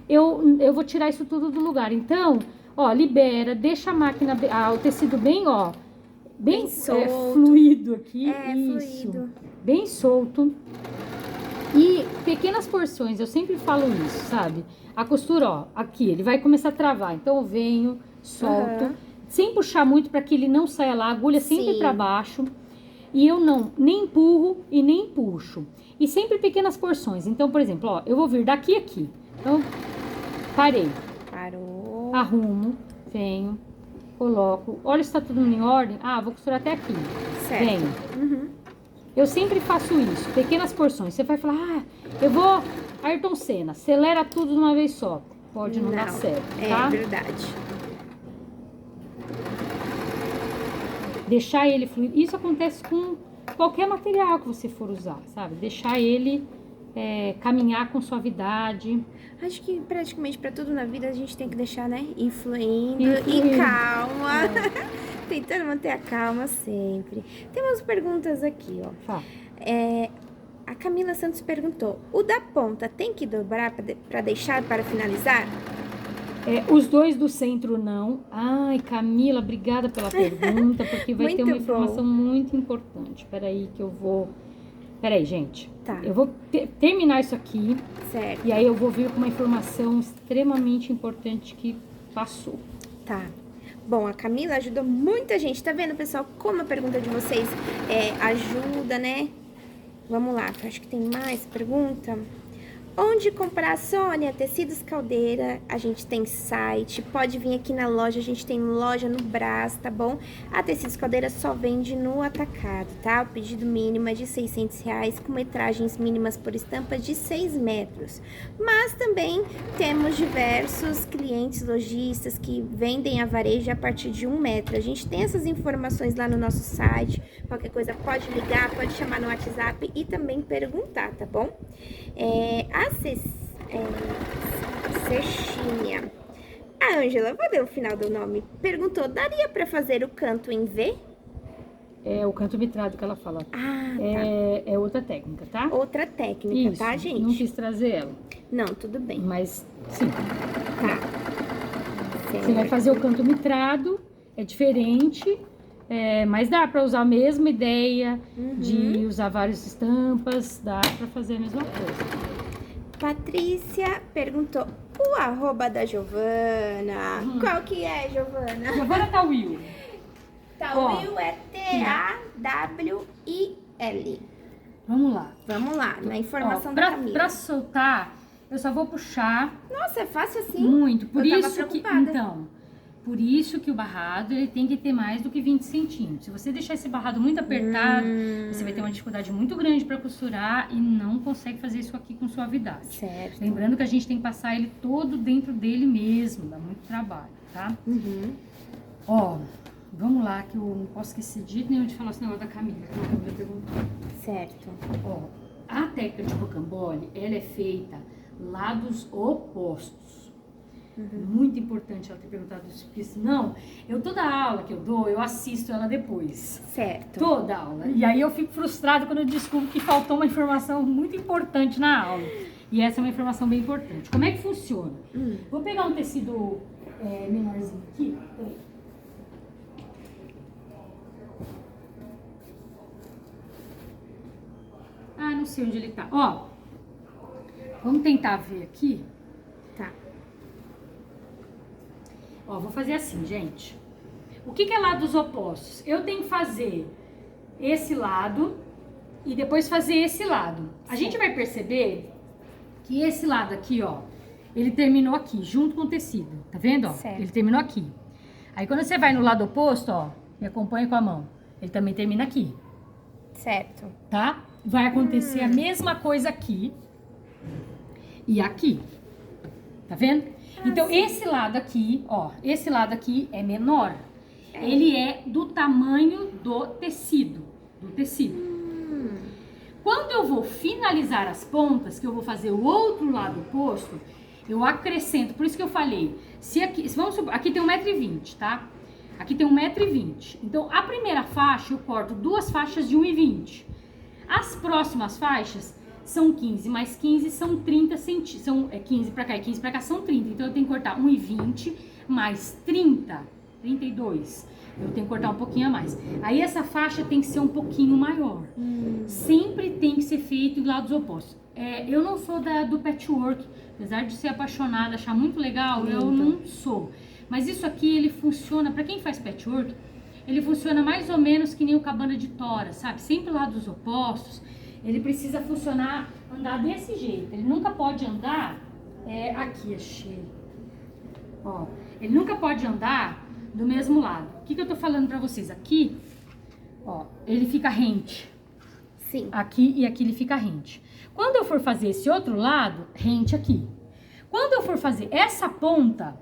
eu vou tirar isso tudo do lugar. Então, ó, libera, deixa a máquina, o tecido bem, ó, bem solto. fluido aqui. É, isso. fluido. Bem solto. E pequenas porções, eu sempre falo isso, sabe? A costura, ó, aqui, ele vai começar a travar. Então, eu venho, solto. Aham. Sem puxar muito para que ele não saia lá, a agulha sempre Sim. para baixo. E eu não, nem empurro e nem puxo. E sempre pequenas porções. Então, por exemplo, ó, eu vou vir daqui a aqui. Então, parei, Parou. arrumo, venho, coloco. Olha se tá tudo em ordem. Ah, vou costurar até aqui. Certo. Venho. Uhum. Eu sempre faço isso, pequenas porções. Você vai falar, ah, eu vou Ayrton Senna, acelera tudo de uma vez só. Pode não dar certo, tá? É verdade. Deixar ele fluir. Isso acontece com qualquer material que você for usar, sabe? Deixar ele caminhar com suavidade. Acho que praticamente pra tudo na vida a gente tem que deixar, né? Ir fluindo Ir fluindo. e calma. Tentando manter a calma sempre. Tem umas perguntas aqui, ó. Fala. A Camila Santos perguntou, o da ponta tem que dobrar para deixar para finalizar? Os dois do centro não. Ai, Camila, obrigada pela pergunta, porque vai ter uma Muito bom. informação muito importante. Peraí que eu vou... Peraí, gente. Tá. Eu vou terminar isso aqui. Certo. E aí eu vou vir com uma informação extremamente importante que passou. Tá. Bom, a Camila ajudou muita gente. Tá vendo, pessoal, como a pergunta de vocês ajuda, né? Vamos lá, acho que tem mais pergunta. Onde comprar, Sônia? Tecidos Caldeira, a gente tem site, pode vir aqui na loja, a gente tem loja no Brás, tá bom? A Tecidos Caldeira só vende no atacado, tá? O pedido mínimo é de R$600, com metragens mínimas por estampa de 6 metros. Mas também temos diversos clientes lojistas que vendem a varejo a partir de 1 metro. A gente tem essas informações lá no nosso site, qualquer coisa pode ligar, pode chamar no WhatsApp e também perguntar, tá bom? A Cechinha, a Ângela, vou ler o final do nome, perguntou, daria pra fazer o canto em V? É o canto vitrado que ela fala. Ah, tá. É outra técnica, tá? Outra técnica, Isso, tá, gente? não quis trazer ela. Não, tudo bem. Mas, sim. Tá. Você vai fazer o canto vitrado, é diferente, mas dá pra usar a mesma ideia de usar várias estampas, dá pra fazer a mesma coisa. Patrícia perguntou, o arroba da Giovana, qual que é, Giovana? Giovana Tawil. Tawil é T-A-W-I-L. Vamos lá. Vamos lá, na informação Ó, da Camila. pra soltar, eu só vou puxar Nossa, é fácil assim? muito. Por Eu isso tava que, preocupada. então, por isso que o barrado ele tem que ter mais do que 20 centímetros. Se você deixar esse barrado muito apertado, você vai ter uma dificuldade muito grande para costurar e não consegue fazer isso aqui com suavidade. Certo. Lembrando que a gente tem que passar ele todo dentro dele mesmo, dá muito trabalho, tá? Ó, vamos lá, que eu não posso esquecer de jeito nenhum de falar esse negócio da Camila, que a Camila perguntou. Certo. Ó, a técnica de rocambole, ela é feita lados opostos. Muito importante ela ter perguntado isso, porque senão, toda aula que eu dou, eu assisto ela depois. Certo. Toda aula. E aí eu fico frustrada quando eu descubro que faltou uma informação muito importante na aula. E essa é uma informação bem importante. Como é que funciona? Vou pegar um tecido menorzinho aqui. Ah, não sei onde ele tá. Ó, vamos tentar ver aqui. Tá. Ó, vou fazer assim, gente. O que é lados opostos? Eu tenho que fazer esse lado e depois fazer esse lado. A gente vai perceber que esse lado aqui, ó, ele terminou aqui, junto com o tecido. Tá vendo, ó? Certo. Ele terminou aqui. Aí quando você vai no lado oposto, ó, me acompanha com a mão. Ele também termina aqui, Certo. tá? Vai acontecer a mesma coisa aqui e aqui. Tá vendo? Então, esse lado aqui, ó, esse lado aqui é menor. Ele é do tamanho do tecido, Quando eu vou finalizar as pontas, que eu vou fazer o outro lado oposto, eu acrescento, por isso que eu falei, vamos supor, aqui tem 1,20 m, tá? Aqui tem 1,20 m. Então, a primeira faixa eu corto 2 faixas de 1,20 m. As próximas faixas são 15 mais 15, são 30 centímetros. São 15 pra cá e 15 pra cá, são 30. Então, eu tenho que cortar 1,20 mais 30, 32. Eu tenho que cortar um pouquinho a mais. Aí, essa faixa tem que ser um pouquinho maior. Sempre tem que ser feito em lados opostos. Eu não sou do patchwork. Apesar de ser apaixonada, achar muito legal, eu não sou. Mas isso aqui, ele funciona, pra quem faz patchwork, ele funciona mais ou menos que nem o cabana de tora, sabe? Sempre lados opostos. Ele precisa funcionar, andar desse jeito. Ele nunca pode andar, aqui achei. Ó, ele nunca pode andar do mesmo lado. O que eu tô falando pra vocês? Aqui, ó, ele fica rente. Sim. Aqui e aqui ele fica rente. Quando eu for fazer esse outro lado, rente aqui. Quando eu for fazer essa ponta,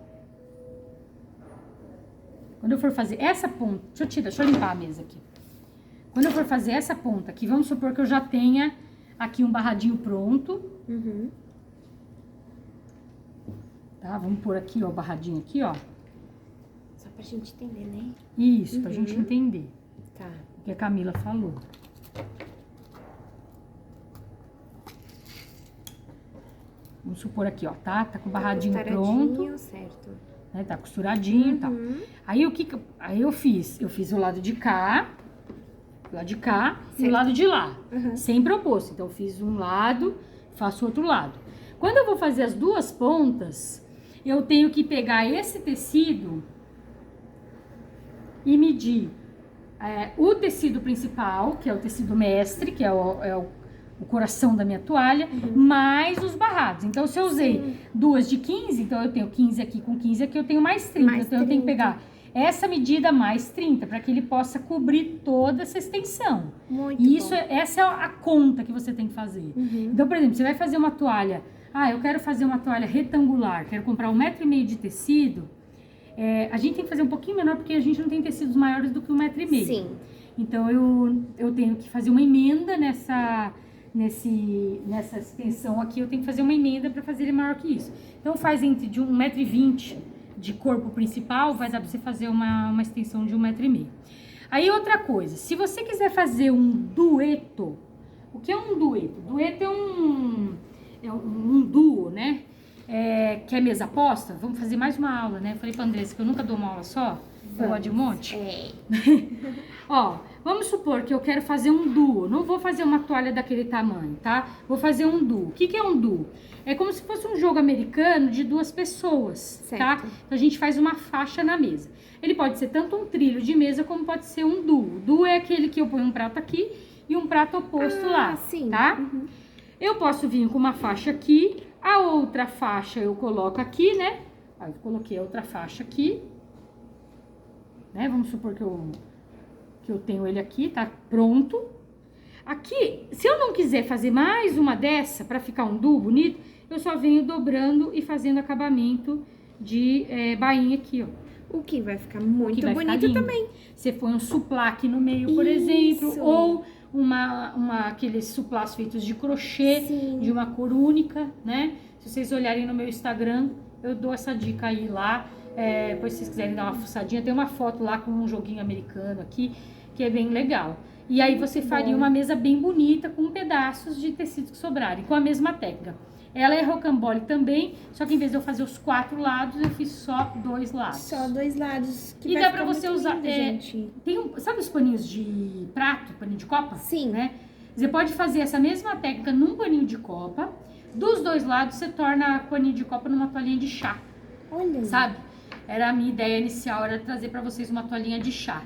deixa eu limpar a mesa aqui. Quando eu for fazer essa ponta aqui, vamos supor que eu já tenha aqui um barradinho pronto. Tá? Vamos pôr aqui, ó, o barradinho aqui, ó. Só pra gente entender, né? Isso, pra gente entender Tá. o que a Camila falou. supor aqui, ó, tá? Tá com o barradinho Costuradinho, pronto, certo. né? Tá costuradinho e tal. Aí aí eu fiz o lado de cá, e o lado de lá, sempre oposto. Então eu fiz um lado, faço o outro lado. Quando eu vou fazer as duas pontas, eu tenho que pegar esse tecido e medir o tecido principal, que é o tecido mestre, que é o coração da minha toalha, mais os barrados. Então, se eu usei duas de 15, então eu tenho 15 aqui com 15 aqui, eu tenho mais 30. Mais então, eu tenho que pegar essa medida mais 30, para que ele possa cobrir toda essa extensão. Muito E isso, bom. essa é a conta que você tem que fazer. Então, por exemplo, você vai fazer uma toalha... eu quero fazer uma toalha retangular, quero comprar 1,5 m de tecido. A gente tem que fazer um pouquinho menor, porque a gente não tem tecidos maiores do que 1,5 m. Sim. Então, eu tenho que fazer uma emenda nessa extensão aqui, eu tenho que fazer uma emenda para fazer ele maior que isso. Então, faz entre de 1,20 m de corpo principal, vai dar para você fazer uma extensão de 1,5 m. Aí, outra coisa, se você quiser fazer um dueto, o que é um dueto? Dueto é um duo, né? Que é mesa posta. Vamos fazer mais uma aula, né? Eu falei pra Andressa que eu nunca dou uma aula só. Eu gosto de um monte. Ó, vamos supor que eu quero fazer um duo. Não vou fazer uma toalha daquele tamanho, tá? Vou fazer um duo. O que é um duo? É como se fosse um jogo americano de 2 pessoas, tá? Então a gente faz uma faixa na mesa. Ele pode ser tanto um trilho de mesa como pode ser um duo. O duo é aquele que eu ponho um prato aqui e um prato oposto lá, tá? Eu posso vir com uma faixa aqui, a outra faixa eu coloco aqui, né? Aí eu coloquei a outra faixa aqui, né? Vamos supor que eu tenho ele aqui, tá pronto. Aqui, se eu não quiser fazer mais uma dessa para ficar um duo bonito, eu só venho dobrando e fazendo acabamento de bainha aqui, ó. O que vai ficar muito vai bonito ficar também. Você põe um suplá aqui no meio, por exemplo, ou aqueles suplás feitos de crochê, de uma cor única, né? Se vocês olharem no meu Instagram, eu dou essa dica aí lá. Depois, se vocês quiserem dar uma fuçadinha, tem uma foto lá com um joguinho americano aqui, que é bem legal. E aí você faria uma mesa bem bonita, com pedaços de tecido que sobrarem, com a mesma técnica. Ela é rocambole também, só que em vez de eu fazer os 4 lados, eu fiz só 2 lados. Só 2 lados. E dá pra você usar... lindo, gente. Sabe os paninhos de prato, paninho de copa? Sim. Né? Você pode fazer essa mesma técnica num paninho de copa. Dos 2 lados, você torna o paninho de copa numa toalhinha de chá. Olha. Sabe? Era a minha ideia inicial, era trazer pra vocês uma toalhinha de chá.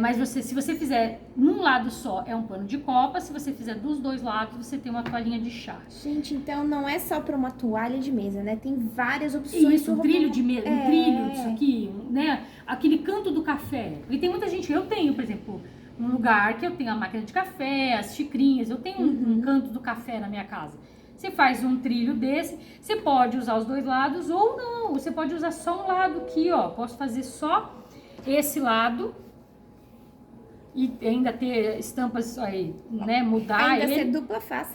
Mas se você fizer num lado só, é um pano de copa. Se você fizer dos 2 lados, você tem uma toalhinha de chá. Gente, então não é só para uma toalha de mesa, né? Tem várias opções. Isso, um trilho de mesa, um trilho disso aqui, né? Aquele canto do café. Porque tem muita gente, eu tenho, por exemplo, um lugar que eu tenho a máquina de café, as xicrinhas, eu tenho um canto do café na minha casa. Você faz um trilho desse, você pode usar os 2 lados ou não, você pode usar só um lado aqui, ó. Posso fazer só esse lado e ainda ter estampas aí, né, mudar ainda ele. ser dupla face.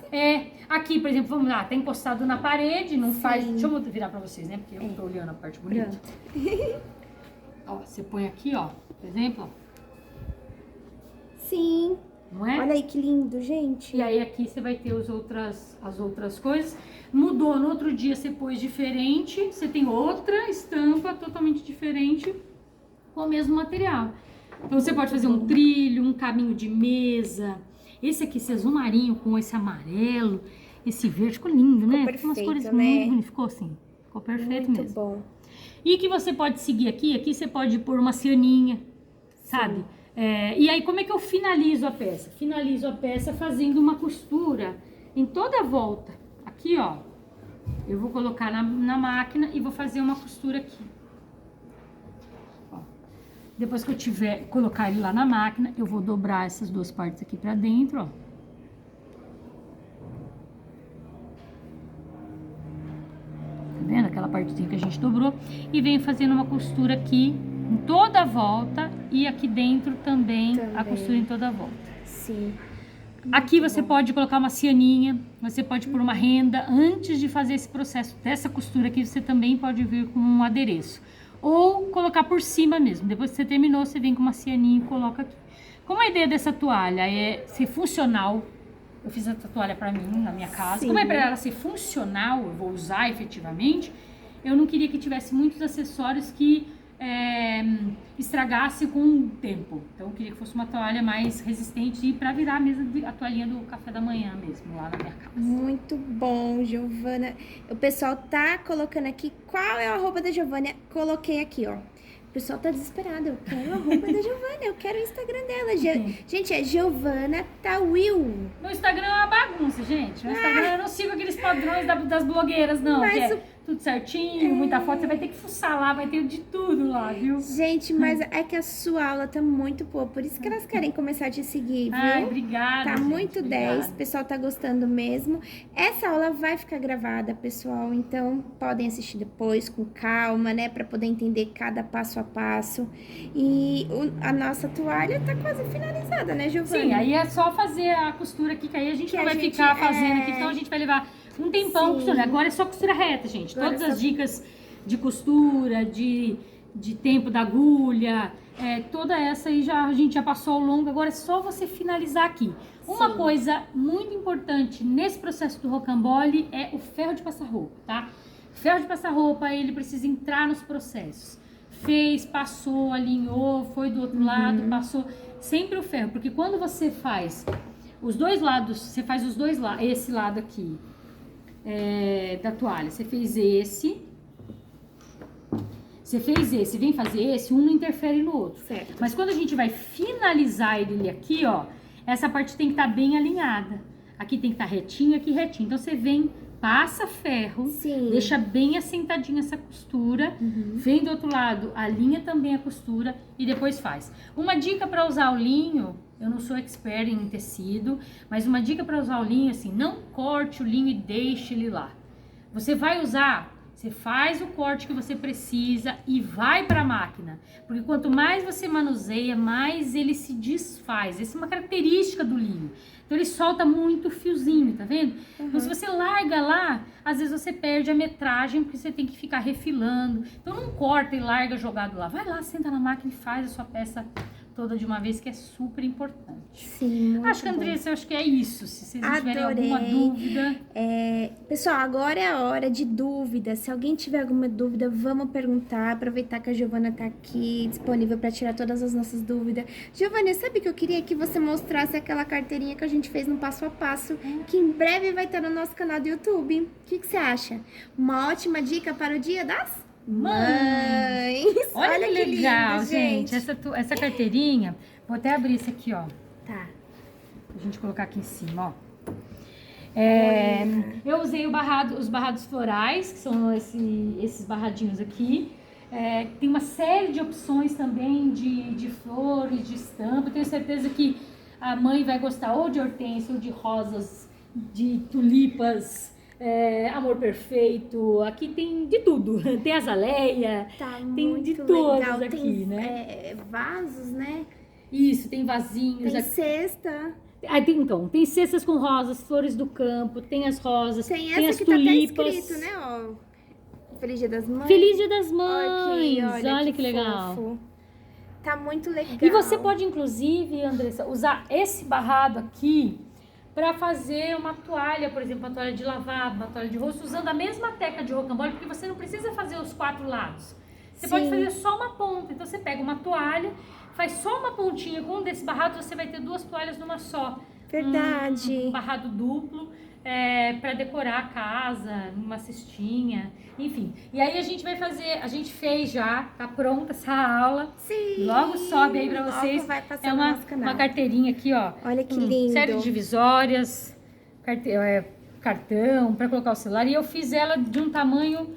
Aqui, por exemplo, vamos lá, tá encostado na parede, não faz... Deixa eu virar pra vocês, né, porque eu tô olhando a parte bonita. Ó, você põe aqui, ó, por exemplo, ó. Sim. Não é? Olha aí que lindo, gente. E aí aqui você vai ter as outras coisas. Mudou, no outro dia você pôs diferente, você tem outra estampa totalmente diferente com o mesmo material. Então você pode fazer um trilho, um caminho de mesa. Esse aqui, esse azul marinho com esse amarelo, esse verde, ficou lindo, né? Perfeito, umas cores né? muito bonitas, ficou assim, ficou perfeito muito mesmo. Bom. E que você pode seguir aqui você pode pôr uma cianinha, sabe? E aí, como é que eu finalizo a peça? Finalizo a peça fazendo uma costura em toda a volta. Aqui, ó, eu vou colocar na máquina e vou fazer uma costura aqui. Ó. Depois que eu colocar ele lá na máquina, eu vou dobrar essas 2 partes aqui pra dentro, ó. Tá vendo? Aquela partezinha que a gente dobrou. E venho fazendo uma costura aqui em toda a volta e aqui dentro também. A costura em toda a volta. Sim. Aqui você pode colocar uma cianinha, você pode pôr uma renda. Antes de fazer esse processo dessa costura aqui, você também pode vir com um adereço. Ou colocar por cima mesmo. Depois que você terminou, você vem com uma cianinha e coloca aqui. Como a ideia dessa toalha é ser funcional, eu fiz essa toalha pra mim, na minha casa. Sim. Como é pra ela ser funcional, eu vou usar efetivamente, eu não queria que tivesse muitos acessórios que estragasse com o tempo. Então eu queria que fosse uma toalha mais resistente e pra virar a mesa a toalhinha do café da manhã mesmo, lá na minha casa. Muito bom, Giovana. O pessoal tá colocando aqui qual é o arroba da Giovana. Coloquei aqui, ó. O pessoal tá desesperado. Eu quero o arroba da Giovana, eu quero o Instagram dela. Gente, é Giovana Tawil. No Instagram é uma bagunça, gente. No Instagram eu não sigo aqueles padrões das blogueiras, não. Mas que é tudo certinho, muita foto. Você vai ter que fuçar lá, vai ter de tudo lá, viu? Gente, mas é que a sua aula tá muito boa. Por isso que elas querem começar a te seguir, viu? Ai, obrigada, Tá gente, muito 10, obrigada. o pessoal tá gostando mesmo. Essa aula vai ficar gravada, pessoal, então podem assistir depois com calma, né, pra poder entender cada passo a passo. E a nossa toalha tá quase finalizada, né, Giovana? Sim, aí é só fazer a costura aqui, que aí a gente Que não a vai gente, ficar fazendo aqui, então a gente vai levar um tempão Sim. costurando. Agora é só costura reta, gente. Agora Todas é só- as dicas de costura, de tempo da agulha, toda essa aí a gente já passou ao longo, agora é só você finalizar aqui. Uma Sim. coisa muito importante nesse processo do rocambole é o ferro de passar roupa, tá? O ferro de passar roupa, ele precisa entrar nos processos. Fez, passou, alinhou, foi do outro lado, passou. Sempre o ferro, porque quando você faz os dois lados, você faz os dois lados, esse lado aqui da toalha, você fez esse, vem fazer esse, um não interfere no outro. Certo. Mas quando a gente vai finalizar ele aqui, ó, essa parte tem que estar bem alinhada. Aqui tem que estar retinho, aqui retinho. Então você vem, passa ferro, Sim. deixa bem assentadinha essa costura, vem do outro lado, alinha também a costura e depois faz. Uma dica para usar o linho, eu não sou expert em tecido, mas uma dica para usar o linho, assim, não corte o linho e deixe ele lá. Você vai usar, você faz o corte que você precisa e vai para a máquina. Porque quanto mais você manuseia, mais ele se desfaz. Essa é uma característica do linho. Então ele solta muito fiozinho, tá vendo? Então se você larga lá, às vezes você perde a metragem porque você tem que ficar refilando. Então não corta e larga jogado lá. Vai lá, senta na máquina e faz a sua peça toda de uma vez, que é super importante. Sim, muito Acho que, bom. Andressa, eu acho que é isso. Se vocês tiverem Adorei. alguma dúvida... Pessoal, agora é a hora de dúvida. Se alguém tiver alguma dúvida, vamos perguntar. Aproveitar que a Giovana tá aqui, disponível para tirar todas as nossas dúvidas. Giovana, sabe que eu queria que você mostrasse aquela carteirinha que a gente fez no passo a passo, que em breve vai estar no nosso canal do YouTube. O que você acha? Uma ótima dica para o Dia das Mães. Olha que legal, lindo, gente. Essa carteirinha, vou até abrir isso aqui, ó. Tá. Pra gente colocar aqui em cima, ó. Eu usei os barrados florais, que são esses barradinhos aqui. Tem uma série de opções também de flores, de estampa. Tenho certeza que a mãe vai gostar ou de hortênsia, ou de rosas, de tulipas, amor perfeito. Aqui tem de tudo. Tem azaleia, Tá tem muito de todos legal. aqui, Tem né? vasos, né? Isso, tem vasinhos. Tem Aqui. cesta. Tem cestas com rosas, flores do campo, tem as rosas, Tem tem essa as que tulipas. tá até escrito, né? Ó, Feliz Dia das Mães. Feliz Dia das Aqui, Mães! Olha que legal. fofo. Tá muito legal. E você pode, inclusive, Andressa, usar esse barrado aqui para fazer uma toalha, por exemplo, uma toalha de lavar, uma toalha de rosto, usando a mesma técnica de rocambole, porque você não precisa fazer os 4 lados. Você pode fazer só uma ponta. Então você pega uma toalha, faz só uma pontinha com um desses barrados, você vai ter 2 toalhas numa só. Verdade. Um barrado duplo para decorar a casa, numa cestinha, enfim. E aí a gente fez já, tá pronta essa aula. Sim. Logo sobe aí pra Logo vocês. vai passar É no nosso canal. uma carteirinha aqui, ó. Olha que com lindo. série de divisórias, cartão para colocar o celular. E eu fiz ela de um tamanho,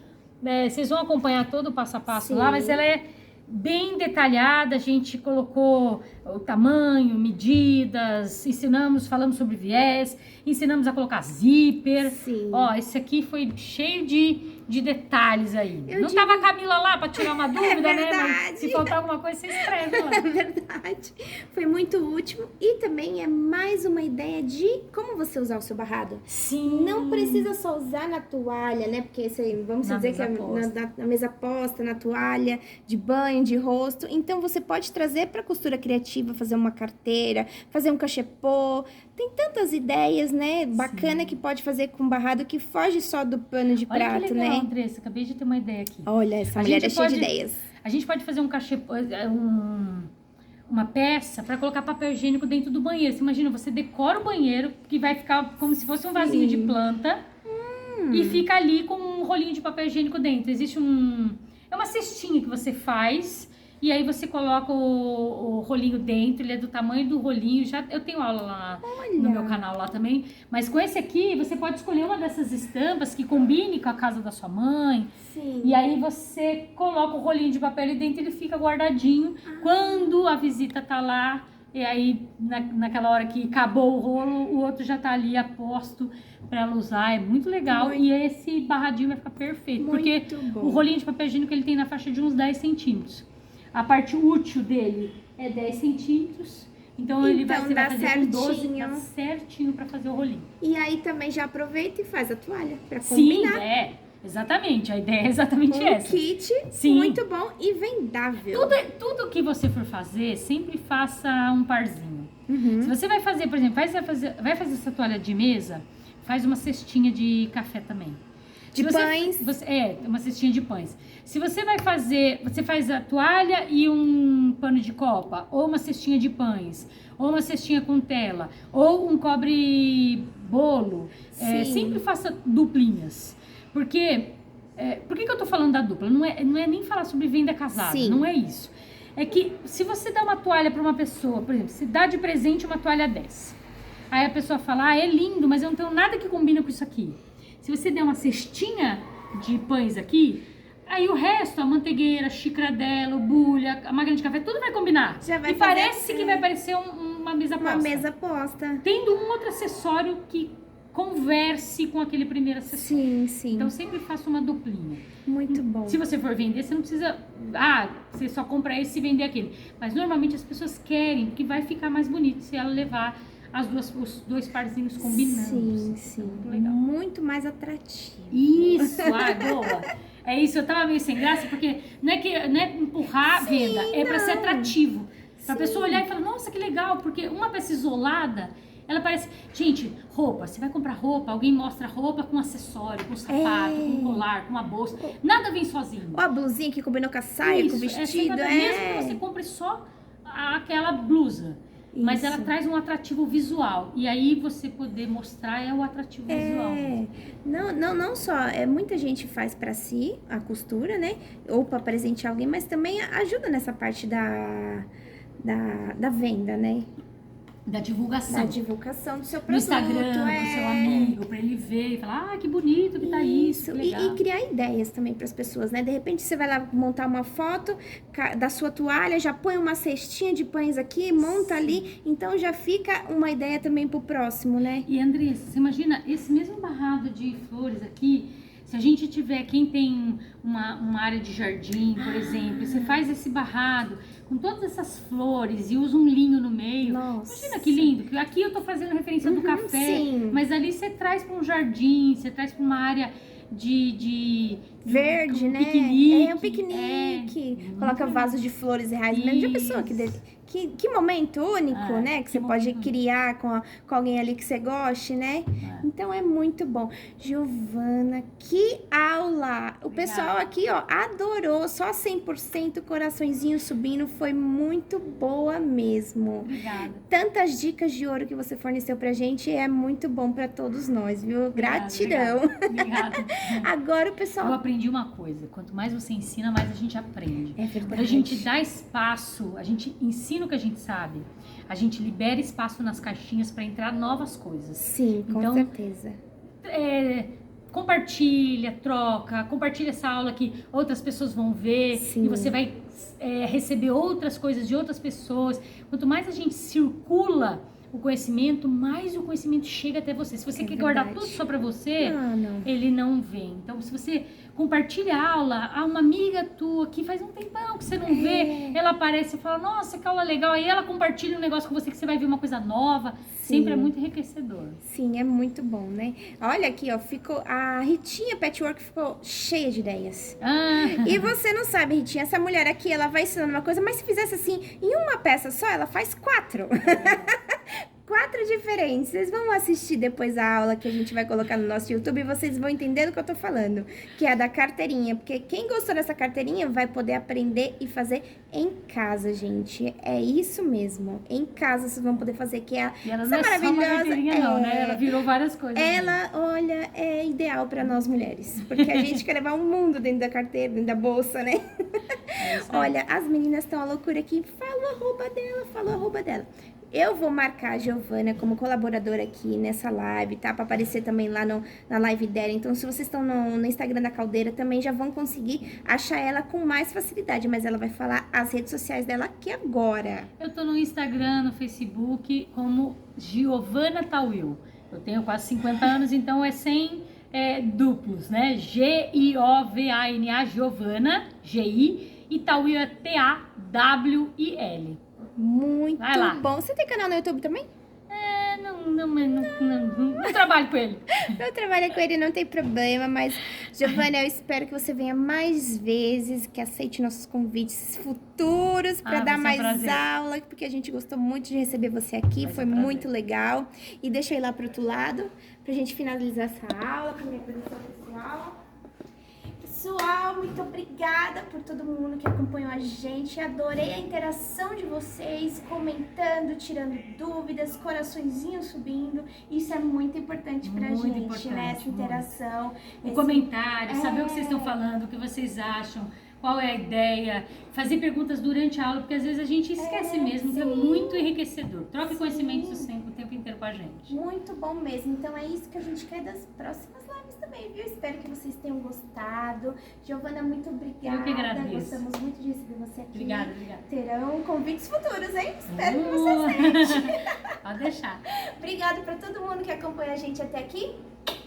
vocês vão acompanhar todo o passo a passo lá, mas ela é bem detalhada. A gente colocou o tamanho, medidas, falamos sobre viés, ensinamos a colocar zíper. Sim. Ó, esse aqui foi cheio de detalhes aí. Eu Não digo- tava a Camila lá para tirar uma dúvida, né? verdade. Mas se faltar alguma coisa, você escreve lá. É verdade. Foi muito útil e também é mais uma ideia de como você usar o seu barrado. Sim. Não precisa só usar na toalha, né? Porque esse aí, vamos Na dizer que é mesa posta. na mesa posta, na toalha, de banho, de rosto. Então você pode trazer para costura criativa, fazer uma carteira, fazer um cachepô. Tem tantas ideias, né? Bacana que pode fazer com barrado que foge só do pano de Olha prato, que legal, né? Andressa, acabei de ter uma ideia aqui. Olha, essa A mulher gente é cheia de pode- ideias. A gente pode fazer um cachê, uma peça para colocar papel higiênico dentro do banheiro. Você imagina, você decora o banheiro, que vai ficar como se fosse um vasinho de planta, e fica ali com um rolinho de papel higiênico dentro. Existe é uma cestinha que você faz, e aí você coloca o rolinho dentro, ele é do tamanho do rolinho. Eu tenho aula lá no meu canal lá também. Mas com esse aqui, você pode escolher uma dessas estampas que combine com a casa da sua mãe. Sim. E aí você coloca o rolinho de papel ali dentro e ele fica guardadinho. Quando a visita tá lá, e aí naquela hora que acabou o rolo, o outro já tá ali a posto pra ela usar. É muito legal. E esse barradinho vai ficar perfeito. Porque bom. o rolinho de papel higiênico ele tem na faixa de uns 10 centímetros. A parte útil dele é 10 centímetros. Então ele vai, você dá vai fazer com 12, certinho. dá certinho pra fazer o rolinho. E aí também já aproveita e faz a toalha pra Sim, combinar. Exatamente. A ideia é exatamente Um essa. kit Sim. muito bom e vendável. Tudo que você for fazer, sempre faça um parzinho. Uhum. Se você vai fazer, por exemplo, vai fazer essa toalha de mesa, faz uma cestinha de café também. De pães. Uma cestinha de pães. Se você vai fazer, você faz a toalha e um pano de copa, ou uma cestinha de pães, ou uma cestinha com tela, ou um cobre bolo, Sim. sempre faça duplinhas. Porque, por que eu tô falando da dupla? Não é nem falar sobre venda casada, Sim. não é isso. É que se você dá uma toalha para uma pessoa, por exemplo, se dá de presente uma toalha dessa, aí a pessoa fala, é lindo, mas eu não tenho nada que combina com isso aqui. Se você der uma cestinha de pães aqui, aí o resto, a manteigueira, a xícara dela, o bulha, a máquina de café, tudo vai combinar. Já vai e fazer parece que vai parecer uma mesa posta. Uma mesa posta. Tendo um outro acessório que converse com aquele primeiro acessório. Sim, sim. Então sempre faça uma duplinha. Muito bom. Se você for vender, você não precisa... você só compra esse e vender aquele. Mas normalmente as pessoas querem, porque vai ficar mais bonito se ela levar os dois parzinhos combinando. Sim, sim. Muito legal. Muito mais atrativo. Isso, boa. É isso, eu tava meio sem graça, porque não é empurrar a venda, é pra ser atrativo. Pra pessoa olhar e falar, nossa, que legal, porque uma peça isolada, ela parece... Gente, roupa, você vai comprar roupa, alguém mostra roupa com acessório, com sapato, com colar, com uma bolsa. Nada vem sozinho. Ou a blusinha que combinou com a saia, com o vestido. Mesmo que você compre só aquela blusa. Mas ela traz um atrativo visual. E aí você poder mostrar é o atrativo visual. Não só. Muita gente faz pra si a costura, né? Ou pra presentear alguém, mas também ajuda nessa parte da venda, né? Da divulgação. Da divulgação do seu produto. No Instagram, pro seu amigo, pra ele ver e falar, que bonito que tá isso. E criar ideias também para as pessoas, né? De repente você vai lá montar uma foto da sua toalha, já põe uma cestinha de pães aqui, monta ali, então já fica uma ideia também pro próximo, né? E Andressa, você imagina esse mesmo barrado de flores aqui, se a gente tiver, quem tem uma área de jardim, por exemplo, você faz esse barrado com todas essas flores e usa um linho no meio. Nossa. Imagina que lindo, que aqui eu tô fazendo referência do café, sim. mas ali você traz para um jardim, você traz para uma área de verde, né? Piquenique. Um piquenique. Coloca vasos de flores reais. Já pensou que momento único, né? Que você pode criar com alguém ali que você goste, né? Então é muito bom. Giovana, que aula! O pessoal aqui, ó, adorou. Só 100% coraçõezinho subindo. Foi muito boa mesmo. Obrigada. Tantas dicas de ouro que você forneceu pra gente. É muito bom pra todos nós, viu? Gratidão. Obrigada. Agora o pessoal... Eu aprendi uma coisa, quanto mais você ensina, mais a gente aprende. É verdade. Quando a gente dá espaço, a gente ensina o que a gente sabe, a gente libera espaço nas caixinhas para entrar novas coisas. Sim, com certeza. Compartilha, troca, compartilha essa aula que outras pessoas vão ver. Sim. E você vai receber outras coisas de outras pessoas. Quanto mais a gente circula o conhecimento, mais o conhecimento chega até você. Se você quer guardar tudo só pra você, ele não vem. Então, se você compartilha a aula, uma amiga tua que faz um tempão que você não vê, ela aparece e fala, nossa, que aula legal. Aí ela compartilha um negócio com você que você vai ver uma coisa nova. Sim. Sempre é muito enriquecedor. Sim, é muito bom, né? Olha aqui, ó, a Ritinha Patchwork ficou cheia de ideias. E você não sabe, Ritinha, essa mulher aqui, ela vai ensinando uma coisa, mas se fizesse assim, em uma peça só, ela faz 4. 4 diferentes. Vocês vão assistir depois a aula que a gente vai colocar no nosso YouTube e vocês vão entender do que eu tô falando, que é a da carteirinha, porque quem gostou dessa carteirinha vai poder aprender e fazer em casa, gente. É isso mesmo. Em casa vocês vão poder fazer, que é a E ela essa não é só uma maravilhosa. carteirinha, não, né? Ela virou várias coisas. Ela, olha, é ideal pra nós mulheres, porque a gente quer levar um mundo dentro da carteira, dentro da bolsa, né? É isso aí. Olha, as meninas estão à loucura aqui. Fala o arroba dela. Eu vou marcar a Giovana como colaboradora aqui nessa live, tá? Pra aparecer também lá na live dela. Então, se vocês estão no Instagram da Caldeira, também já vão conseguir achar ela com mais facilidade. Mas ela vai falar as redes sociais dela aqui agora. Eu tô no Instagram, no Facebook, como Giovana Tawil. Eu tenho quase 50 anos, então é sem duplos, né? Giovana, Giovana, G-I, e Tawil é T-A-W-I-L. Muito Vai lá. bom. Você tem canal no YouTube também? Não trabalho com ele. Eu trabalho com ele, não tem problema, mas, Giovana, eu espero que você venha mais vezes, que aceite nossos convites futuros para dar vai ser um mais prazer. aula, porque a gente gostou muito de receber você aqui, Vai ser foi um prazer. muito legal. E deixa eu ir lá pro outro lado, pra gente finalizar essa aula, com a minha produção pessoal. Pessoal, muito obrigada por todo mundo que acompanhou a gente. Adorei a interação de vocês, comentando, tirando dúvidas, coraçõezinhos subindo. Isso é muito importante pra Muito gente, importante, né? Essa muito. interação. O esse- comentário, saber o que vocês estão falando, o que vocês acham, qual é a ideia, fazer perguntas durante a aula, porque às vezes a gente esquece mesmo, que é muito enriquecedor. Troque conhecimentos sempre, o tempo inteiro com a gente. Muito bom mesmo. Então é isso que a gente quer das próximas lives também, viu? Espero que vocês tenham gostado. Giovana, muito obrigada. Eu que agradeço. Gostamos muito de receber você aqui. Obrigada. Terão convites futuros, hein? Espero que você aceite. Pode deixar. Obrigada pra todo mundo que acompanha a gente até aqui.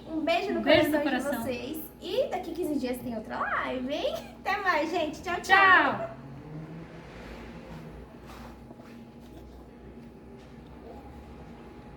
Um beijo no Beijo no coração de coração. vocês. E daqui 15 dias tem outra live, hein? Até mais, gente. Tchau, tchau. Tchau!